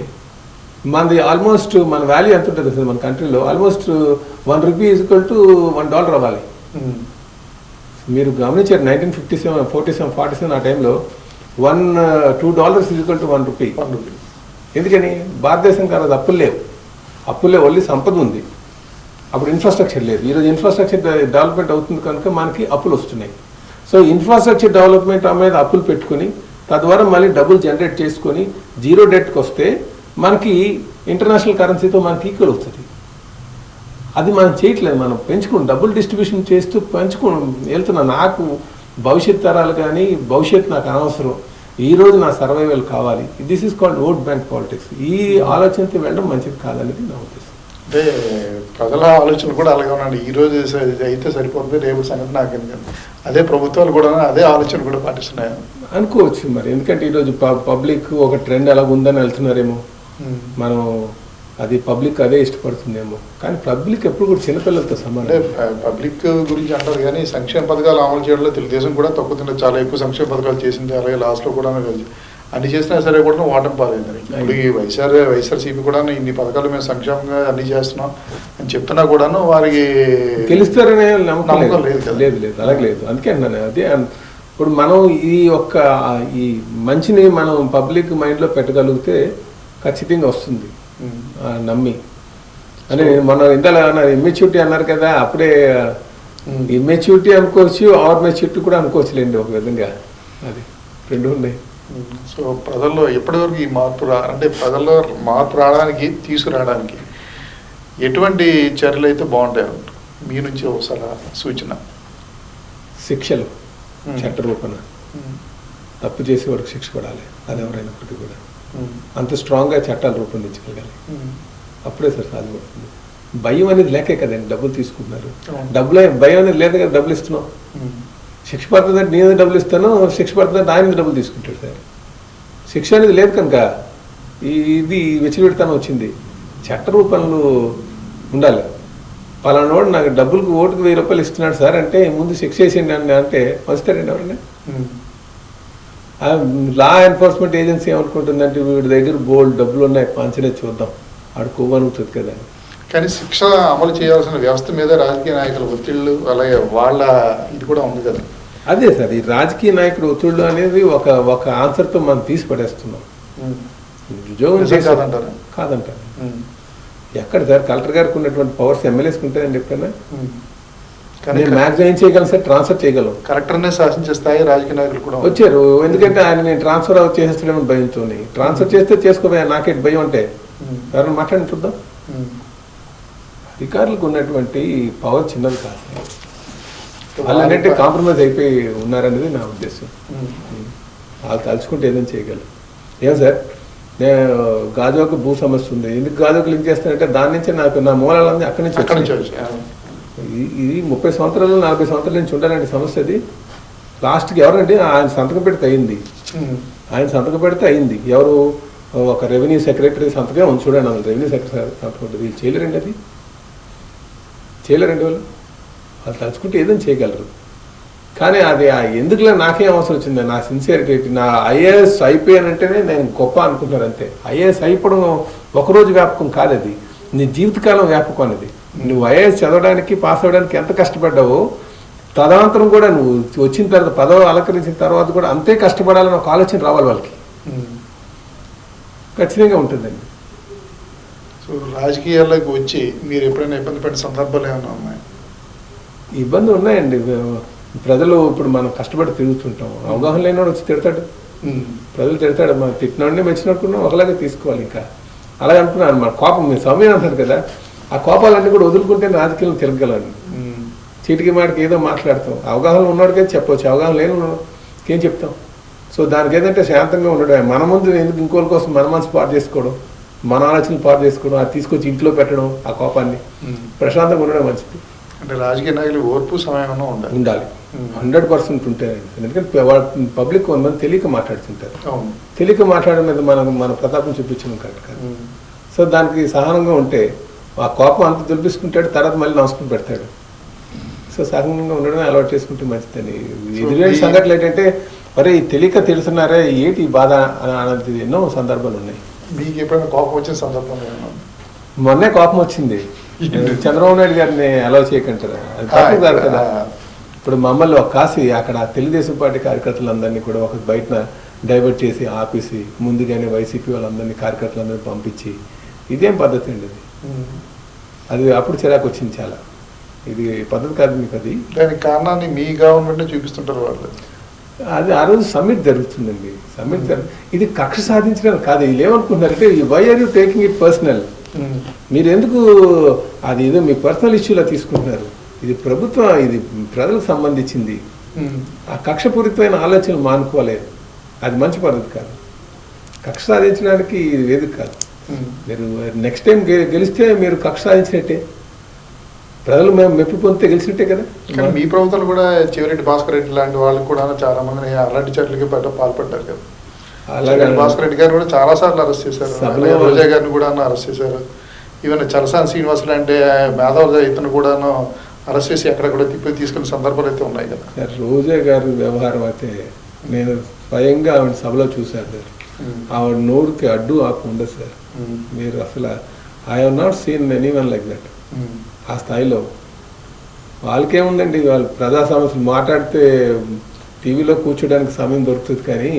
మనది ఆల్మోస్ట్ మన వాల్యూ ఎంత ఉంటుంది సార్ మన కంట్రీలో? ఆల్మోస్ట్ 1 రూపీ ఈక్వల్ టు $1 అవ్వాలి. మీరు గమనించారు 1957, 47 ఆ టైంలో $2 ఈక్వల్ టు 1 రూపీ. ఎందుకని? భారతదేశం కాదు, అప్పులు లేవు, ఓన్లీ సంపద ఉంది. అప్పుడు ఇన్ఫ్రాస్ట్రక్చర్ లేదు. ఈరోజు ఇన్ఫ్రాస్ట్రక్చర్ డెవలప్మెంట్ అవుతుంది కనుక మనకి అప్పులు వస్తున్నాయి. సో ఇన్ఫ్రాస్ట్రక్చర్ డెవలప్మెంట్ మీద అప్పులు పెట్టుకుని తద్వారా మళ్ళీ డబ్బులు జనరేట్ చేసుకొని జీరో డెట్కి వస్తే మనకి ఇంటర్నేషనల్ కరెన్సీతో మనకి ఈక్వల్ అవుతుంది. అది మనం చేయట్లేదు. మనం పెంచుకుని డబ్బులు డిస్ట్రిబ్యూషన్ చేస్తూ పెంచుకుని వెళ్తున్నా. నాకు భవిష్యత్ తరాలు కానీ భవిష్యత్ నాకు అనవసరం, ఈరోజు నా సర్వైవల్ కావాలి. This is called vote bank politics. ఈ ఆలోచనతో వెళ్ళడం మంచిది కాదనేది నా ఉద్దేశం. అంటే ప్రజల ఆలోచనలు కూడా అలాగే ఉన్నాయండి. ఈ రోజు అయితే సరిపోతుంది, రేపు సంగతి నాకు ఎందుకంటే అదే ప్రభుత్వాలు కూడా అదే ఆలోచన కూడా పాటిస్తున్నాయి అనుకోవచ్చు మరి. ఎందుకంటే ఈరోజు పబ్లిక్ ఒక ట్రెండ్ అలా ఉందని వెళ్తున్నారేమో, మనం అది పబ్లిక్ అదే ఇష్టపడుతుందేమో. కానీ పబ్లిక్ ఎప్పుడు కూడా చిన్నపిల్లలతో అంటే సమానం. పబ్లిక్ గురించి అంటారు కానీ సంక్షేమ పథకాలు అమలు చేయడంలో తెలుగుదేశం కూడా తక్కువ చాలా ఎక్కువ సంక్షేమ పథకాలు చేసింది. అలాగే లాస్ట్లో కూడా అన్ని చేసినా సరే కూడా ఓటమి పాలైంది. ఇప్పుడు ఈ వైఎస్ఆర్సీపీ కూడా ఇన్ని పథకాలు మేము సంక్షేమంగా అన్ని చేస్తున్నాం అని చెప్తున్నా కూడాను వారికి గెలుస్తారనే నమ్మకం లేదు కదా. లేదు లేదు అలాగే లేదు. అందుకే అన్నాను అదే. ఇప్పుడు మనం ఈ మంచిని మనం పబ్లిక్ మైండ్లో పెట్టగలిగితే ఖచ్చితంగా వస్తుంది నమ్మి అని. మనం ఇందాల ఇమ్మెచ్యూరిటీ అన్నారు కదా, అప్పుడే ఇమ్మెచ్యూరిటీ అనుకోవచ్చు, ఆర్ మెచ్యూరిటీ కూడా అనుకోవచ్చులేండి ఒక విధంగా. అది రెండు ఉన్నాయి. సో ప్రజల్లో ఎప్పటివరకు ఈ మార్పు అంటే ప్రజల్లో మార్పు రావడానికి తీసుకురావడానికి ఎటువంటి చర్యలు అయితే బాగుంటాయి మీ నుంచి ఒకసారి సూచన? శిక్షలు చట్ట రూపణ, తప్పు చేసేవాడికి శిక్ష పడాలి, అది ఎవరైనప్పటికీ కూడా అంత స్ట్రాంగ్గా చట్టాలు రూపొందించగలగాలి. అప్పుడే సార్ సాధ్యపడుతుంది. భయం అనేది లేకే కదండి డబ్బులు తీసుకుంటున్నారు. భయం అనేది లేదు కదా, డబ్బులు ఇస్తున్నాం. శిక్ష పడుతుందంటే నేను డబ్బులు ఇస్తాను, శిక్ష పడుతుందంటే ఆయన డబ్బులు తీసుకుంటాడు సార్. శిక్ష అనేది లేదు కనుక ఇది విచ్చలవిడితనం వచ్చింది. చట్ట రూపంలో ఉండాలి. పలానాడు నాకు డబ్బులకు ఓటుకు 1000 రూపాయలు ఇస్తున్నాడు సార్ అంటే ముందు శిక్ష వేసేయండి అని అంటే వస్తాడండి ఎవరైనా? లా ఎన్ఫోర్స్మెంట్ ఏజెన్సీ ఏమనుకుంటుందంటే వీడి దగ్గర బోల్డ్ డబ్బులు ఉన్నాయి, పంచనే చూద్దాం, ఆడు కొవ్వనుకుతుంది కదా. కానీ శిక్ష అమలు చేయాల్సిన వ్యవస్థ మీద రాజకీయ నాయకుల ఒత్తిళ్ళు అలాగే వాళ్ళ ఇది కూడా ఉంది కదా. అదే సార్, ఈ రాజకీయ నాయకుడు ఒత్తిళ్ళు అనేది ఒక ఆన్సర్తో మనం తీసి పడేస్తున్నాం. ఉద్యోగం కాదంటారు కాదంటారు. ఎక్కడ సార్ కలెక్టర్ గారికి ఉన్నటువంటి పవర్స్ ఎమ్మెల్యేస్కి ఉంటాయండి ఎప్పుడైనా? నేను మ్యాక్సిమం ఏం చేయగలను సార్, ట్రాన్స్ఫర్ చేయగలను. కలెక్టర్నే శాసించే స్థాయి రాజకీయ నాయకులు కూడా వచ్చారు. ఎందుకంటే ఆయన నేను ట్రాన్స్ఫర్ చేసేస్తాడేమో భయంతో. ట్రాన్స్ఫర్ చేస్తే చేసుకోబోయా, నాకేంటి భయం అంటే ఎవరైనా మాట్లాడి చూద్దాం. అధికారులకు ఉన్నటువంటి పవర్ చిన్నది కాదు, వాళ్ళంటే కాంప్రమైజ్ అయిపోయి ఉన్నారనేది నా ఉద్దేశం. వాళ్ళు తలుచుకుంటే ఏదైనా చేయగలరు. ఏం సార్, నేను గాజువాక భూ సమస్య ఉంది, ఎందుకు గాజువాక లింక్ చేస్తానంటే దాని నుంచి నాకు నా మూలాలన్నీ అక్కడి నుంచి ఇది 30 సంవత్సరాలు 40 సంవత్సరాల నుంచి ఉండాలంటే సమస్య. అది లాస్ట్కి ఎవరంటే ఆయన సంతకం పెడితే అయింది. ఆయన సంతకం పెడితే అయింది. ఎవరు ఒక రెవెన్యూ సెక్రటరీ సంతకం చూడండి, వాళ్ళు రెవెన్యూ సెక్రటరీ సంతకం ఉంటుంది. వీళ్ళు చేయలేరండి, అది చేయలేరండి. వాళ్ళు తలుచుకుంటే ఏదైనా చేయగలరు. కానీ అది ఎందుకులే నాకేం అవసరం వచ్చింది, నా సిన్సియరిటీ, నా ఐఏఎస్ అయిపోయానంటేనే నేను గొప్ప అనుకుంటున్నారు అంతే. ఐఏఎస్ అయిపోవడం ఒకరోజు వ్యాపకం కాదు, అది నీ జీవితకాలం వ్యాపకం అనేది. నువ్వు ఐఏఎస్ చదవడానికి పాస్ అవ్వడానికి ఎంత కష్టపడ్డావో తదనంతరం కూడా నువ్వు వచ్చిన తర్వాత పదవి అలంకరించిన తర్వాత కూడా అంతే కష్టపడాలని ఒక ఆలోచన రావాలి వాళ్ళకి. ఖచ్చితంగా ఉంటుందండి. సో రాజకీయాల్లోకి వచ్చి మీరు ఎప్పుడైనా ఇబ్బంది పడిన సందర్భాలు ఏమైనా ఉన్నాయి? ఇబ్బందులు ఉన్నాయండి. ప్రజలు ఇప్పుడు మనం కష్టపడి తిరుగుతుంటాం, అవగాహన లేనివాడు వచ్చి తిడతాడు, ప్రజలు తిడతాడు. మనం తిట్టినోడిని మెచ్చినట్టుకున్నాం ఒకలాగే తీసుకోవాలి. ఇంకా అలాగే అనుకున్నాను అనమాట. కోపం మీరు సమయం అంటారు కదా, ఆ కోపాలన్నీ కూడా వదులుకుంటే రాజకీయాలను తిరగలను. చీటికి మాటికి ఏదో మాట్లాడతాం. అవగాహన ఉన్నవాడికే చెప్పవచ్చు, అవగాహన లేని ఏం చెప్తాం. సో దానికి ఏదంటే శాంతంగా ఉండడం, మన ముందు ఎందుకు ఇంకోళ్ళ కోసం మన మనసు పాటు చేసుకోవడం, మన ఆలోచనలు పాటు చేసుకోవడం, అది తీసుకొచ్చి ఇంట్లో పెట్టడం, ఆ కోపాన్ని ప్రశాంతంగా ఉండడం మంచిది. అంటే రాజకీయ నాయకులు ఓర్పు సమయం ఉండాలి 100% ఉంటాయండి. ఎందుకంటే పబ్లిక్ కొంతమంది తెలియక మాట్లాడుతుంటారు. తెలియక మాట్లాడడం మీద మన ప్రతాపం చూపించడం కరెక్ట్ కాదు. సో దానికి సహనంగా ఉంటే ఆ కోపం అంత దులిపించుకుంటాడు, తర్వాత మళ్ళీ నమస్కారం పెడతాడు. సో సహనంగా ఉండడమే అలవాటు చేసుకుంటే మంచిదని. ఎదురైన సంఘటనలు ఏంటంటే మరి తెలియక తెలుసున్నారే ఏంటి బాధ అనేది ఎన్నో సందర్భాలు ఉన్నాయి. మీకు ఎప్పుడైనా కోపం వచ్చిన సందర్భం? మొన్నే కోపం వచ్చింది. చంద్రబాబు నాయుడు గారిని అలౌ చేయకంటారా, అది తప్పు కాదు కదా. ఇప్పుడు మమ్మల్ని ఒక కాసి అక్కడ తెలుగుదేశం పార్టీ కార్యకర్తలందరినీ కూడా ఒక బయట డైవర్ట్ చేసి ఆపేసి ముందుగానే వైసీపీ వాళ్ళందరినీ కార్యకర్తలందరినీ పంపించి ఇదేం పద్ధతి అండి అది. అది అప్పుడు చిరాకు వచ్చింది చాలా. ఇది పద్ధతి కాదు మీకు. అది దానికి కారణాన్ని మీ గవర్నమెంట్ చూపిస్తుంటారు వాళ్ళు. అది ఆ రోజు సమ్మిట్ జరుగుతుందండి. సమ్మిట్ ఇది కక్ష సాధించడం కాదు. వీళ్ళు ఏమనుకుంటున్నారంటే why are you taking it personal, మీరు ఎందుకు అది ఏదో మీ పర్సనల్ ఇష్యూలా తీసుకుంటున్నారు. ఇది ప్రభుత్వం, ఇది ప్రజలకు సంబంధించింది. ఆ కక్షపూరితమైన ఆలోచనలు మానుకోలేదు. అది మంచి పద్ధతి కాదు. కక్ష సాధించడానికి ఇది వేదిక కాదు. మీరు నెక్స్ట్ టైం గెలిస్తే మీరు కక్ష సాధించినట్టే, ప్రజలు మేము మెప్పు పొందితే గెలిచినట్టే కదా. కానీ మీ ప్రభుత్వాలు కూడా చివరెడ్డి భాస్కర్ రెడ్డి లాంటి వాళ్ళు కూడా చాలా మందిని అలాంటి చర్యలకి పాల్పడ్డారు కదా. అలాగే భాస్కర్ రెడ్డి గారు కూడా చాలా సార్లు అరెస్ట్ చేశారు, రోజా గారిని కూడా అరెస్ట్ చేశారు. ఈవెన్ చలసాని శ్రీనివాస్ లాంటి మేధావులు ఇతను కూడాను అరెస్ట్ చేసి ఎక్కడ కూడా తీసుకునే సందర్భాలు అయితే ఉన్నాయి కదా. రోజా గారి వ్యవహారం అయితే నేను స్వయంగా ఆవిడ సభలో చూశాను సార్. ఆవిడ నోరుకి అడ్డు ఆపు ఉండదు సార్. మీరు అసలు I have not seen anyone like that. ఆ స్థాయిలో వాళ్ళకేముందండి, వాళ్ళు ప్రజా సమస్యలు మాట్లాడితే టీవీలో కూర్చోడానికి సమయం దొరుకుతుంది, కానీ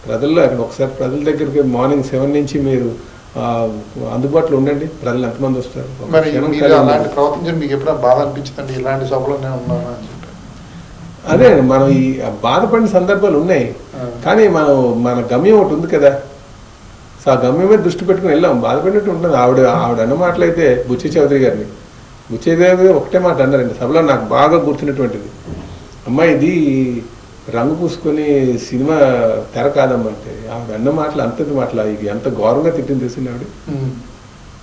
ప్రజల్లో ఒకసారి ప్రజల దగ్గరికి మార్నింగ్ 7 నుంచి మీరు అందుబాటులో ఉండండి, ప్రజలు ఎంతమంది వస్తారు. మరి అలాంటి ప్రవర్తించడం మీకు ఎప్పుడైనా బాధ అనిపించిందండి? ఇలాంటి సభలోనే ఉన్నాను అని చెప్పి అదే మనం ఈ బాధపడిన సందర్భాలు ఉన్నాయి, కానీ మన గమ్యం ఒకటి ఉంది కదా. సో ఆ గమ్యం మీద దృష్టి పెట్టుకుని వెళ్ళాం, బాధపడినట్టు ఉంటుంది. ఆవిడ అన్న మాటలైతే బుచ్చి చౌదరి గారిని ఒకటే మాట అన్నారండి సభలో, నాకు బాగా గుర్తున్నటువంటిది. అమ్మాయి ఇది రంగు పూసుకొని సినిమా తెర కాదమ్మంటే ఆవిడ అన్న మాటలు అంతటి మాటలు ఇది ఎంత గౌరవంగా తిట్టింది తెలిసింది ఆవిడ.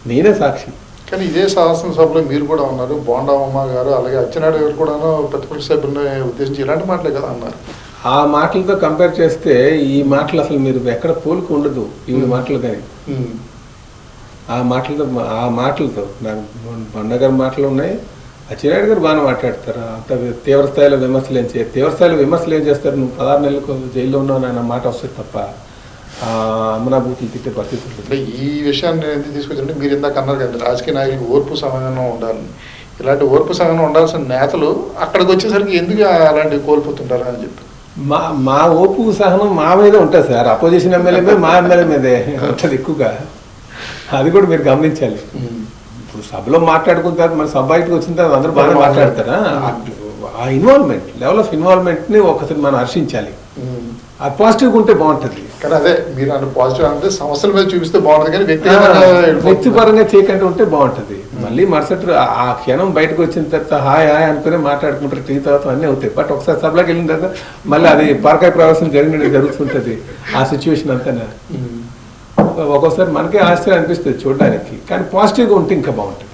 నేనే సాక్షి. కానీ ఇదే శాసనసభలో మీరు కూడా ఉన్నారు, బోండామ్మ గారు అలాగే అచ్చెన్నాయుడు గారు కూడాను ప్రతిపక్ష సభ్యులను ఉద్దేశించి ఇలాంటి మాటలే కదా అన్నారు. ఆ మాటలతో కంపేర్ చేస్తే ఈ మాటలు అసలు మీరు ఎక్కడ పోలిక ఉండదు ఈ మాటలు. కానీ ఆ మాటలతో నాకు బండగారి మాటలు ఉన్నాయి, అచ్చెన్నాయుడు గారు బాగానే మాట్లాడతారు. అంత తీవ్రస్థాయిలో విమర్శలు ఏం చేస్తారు? నువ్వు 16 నెలలకు జైల్లో ఉన్నావు అన్న మాట వస్తుంది తప్ప అమనాభూతులు తిట్టే పరిస్థితులు. ఈ విషయాన్ని ఎందుకు తీసుకొచ్చారంటే మీరు ఇందాక అన్నారు కదా, రాజకీయ నాయకులు ఓర్పు సహనం ఉండాలని. ఇలాంటి ఓర్పు సహనం ఉండాల్సిన నేతలు అక్కడికి వచ్చేసరికి ఎందుకు అలాంటివి కోల్పోతుంటారు అని చెప్పి మా ఓపు సహనం మా మీద ఉంటుంది సార్. అపోజిషన్ ఎమ్మెల్యే మీద మా ఎమ్మెల్యే మీదే ఉంటుంది ఎక్కువగా. అది కూడా మీరు గమనించాలి. ఇప్పుడు సభలో మాట్లాడుకున్న తర్వాత మన సభ బయటకు వచ్చిన తర్వాత అందరూ బాగా మాట్లాడతారా? ఆ ఇన్వాల్వ్మెంట్, లెవెల్ ఆఫ్ ఇన్వాల్వ్మెంట్ని ఒకసారి మనం హర్షించాలి. అది పాజిటివ్గా ఉంటే బాగుంటుంది. కానీ అదే మీరు అంటే పాజిటివ్ అంటే సమస్యల మీద చూపిస్తే బాగుంటుంది, కానీ వ్యక్తిపరంగా చేయకంటే ఉంటే బాగుంటుంది. మళ్ళీ మరుసటి ఆ క్షణం బయటకు వచ్చిన తర్వాత హాయ్ అనుకుని మాట్లాడుకుంటారు, టీ తర్వాత అన్నీ అవుతాయి. బట్ ఒకసారి సభలోకి వెళ్ళిన తర్వాత మళ్ళీ అది పరకాయ ప్రవేశం జరుగుతుంటుంది. ఆ సిచ్యువేషన్ అంతా ఒక్కోసారి మనకే ఆశ్చర్యం అనిపిస్తుంది చూడడానికి, కానీ పాజిటివ్గా ఉంటే ఇంకా బాగుంటుంది.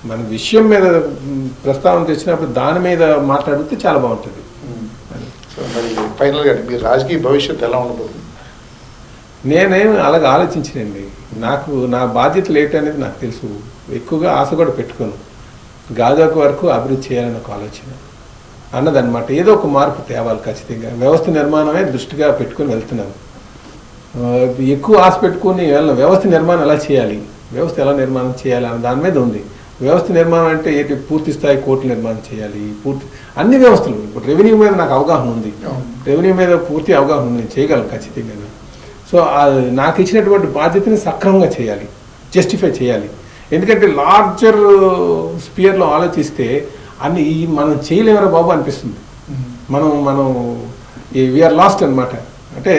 మన విషయం మీద ప్రస్తావన తెచ్చినప్పుడు దాని మీద మాట్లాడితే చాలా బాగుంటుంది. మరి ఫైనల్గా మీరు రాజకీయ భవిష్యత్తు ఎలా ఉండబోతుంది? నేనేం అలాగే ఆలోచించనండి. నాకు నా బాధ్యతలు ఏంటనేది నాకు తెలుసు. ఎక్కువగా ఆశ కూడా పెట్టుకోను. గాజాక వరకు అభివృద్ధి చేయాలని ఒక ఆలోచన అన్నదన్నమాట. ఏదో ఒక మార్పు తేవాలి ఖచ్చితంగా. వ్యవస్థ నిర్మాణమే దృష్టిగా పెట్టుకుని వెళ్తున్నాను. ఎక్కువ ఆశ పెట్టుకుని వ్యవస్థ నిర్మాణం ఎలా చేయాలి, వ్యవస్థ ఎలా నిర్మాణం చేయాలి అన్న దాని మీద ఉంది. వ్యవస్థ నిర్మాణం అంటే ఏంటి? పూర్తి స్థాయి కోర్టు నిర్మాణం చేయాలి, అన్ని వ్యవస్థలు. ఇప్పుడు రెవెన్యూ మీద నాకు అవగాహన ఉంది, రెవెన్యూ మీద పూర్తి అవగాహన ఉంది, నేను చేయగలను ఖచ్చితంగా. సో నాకు ఇచ్చినటువంటి బాధ్యతని సక్రమంగా చేయాలి, జస్టిఫై చేయాలి. ఎందుకంటే లార్జర్ స్పియర్లో ఆలోచిస్తే అన్ని మనం చేయలేమరా బాబు అనిపిస్తుంది. మనం వీఆర్ లాస్ట్ అనమాట. అంటే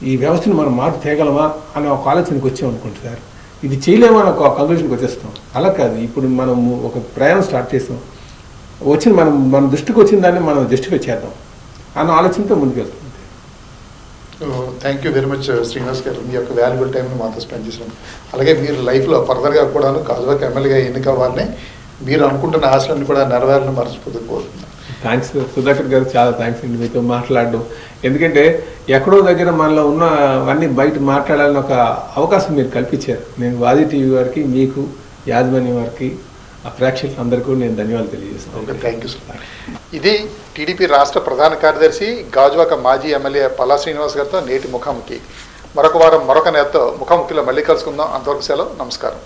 ఈ వ్యవస్థను మనం మార్పు తేగలమా అనే ఒక ఆలోచనకు వచ్చామనుకుంటు సార్. ఇది చేయలేమో అని ఒక కంక్లూషన్కి వచ్చేస్తాం. అలా కాదు, ఇప్పుడు మనం ఒక ప్రయాణం స్టార్ట్ చేస్తాం, మన దృష్టికి వచ్చిన దాన్ని మనం జస్టిఫై చేద్దాం అన్న ఆలోచనతో ముందుకు వెళ్తాం. Thank you very much Srinivas గారు, మీ యొక్క వాల్యుబుల్ టైంని మాతో స్పెండ్ చేసినాం. అలాగే మీరు లైఫ్లో ఫర్దర్గా కూడా గాజువాక ఎమ్మెల్యేగా ఎన్నికవ్వాలని, మీరు అనుకుంటున్న ఆశలన్నీ కూడా నెరవేరాలని మనస్ఫూర్తిగా కోరుతున్నాను. థ్యాంక్స్ సుధాకర్ గారు, చాలా థ్యాంక్స్ అండి మీతో మాట్లాడడం. ఎందుకంటే ఎక్కడో దగ్గర మనలో ఉన్న అన్నీ బయట మాట్లాడాలని ఒక అవకాశం మీరు కల్పించారు. నేను వాది టీవీ వారికి, మీకు, యాజమాన్యం వారికి, ఆ ప్రేక్షకులు అందరికీ కూడా నేను ధన్యవాదాలు తెలియజేస్తాను. Thank you sir. ఇది టీడీపీ రాష్ట్ర ప్రధాన కార్యదర్శి గాజువాక మాజీ ఎమ్మెల్యే పల్లా శ్రీనివాస్ గారితో నేటి ముఖాముఖి. మరొక వారం మరొక నేతతో ముఖాముఖిలో మళ్ళీ కలుసుకుందాం. అంతవరకు సెలవు, నమస్కారం.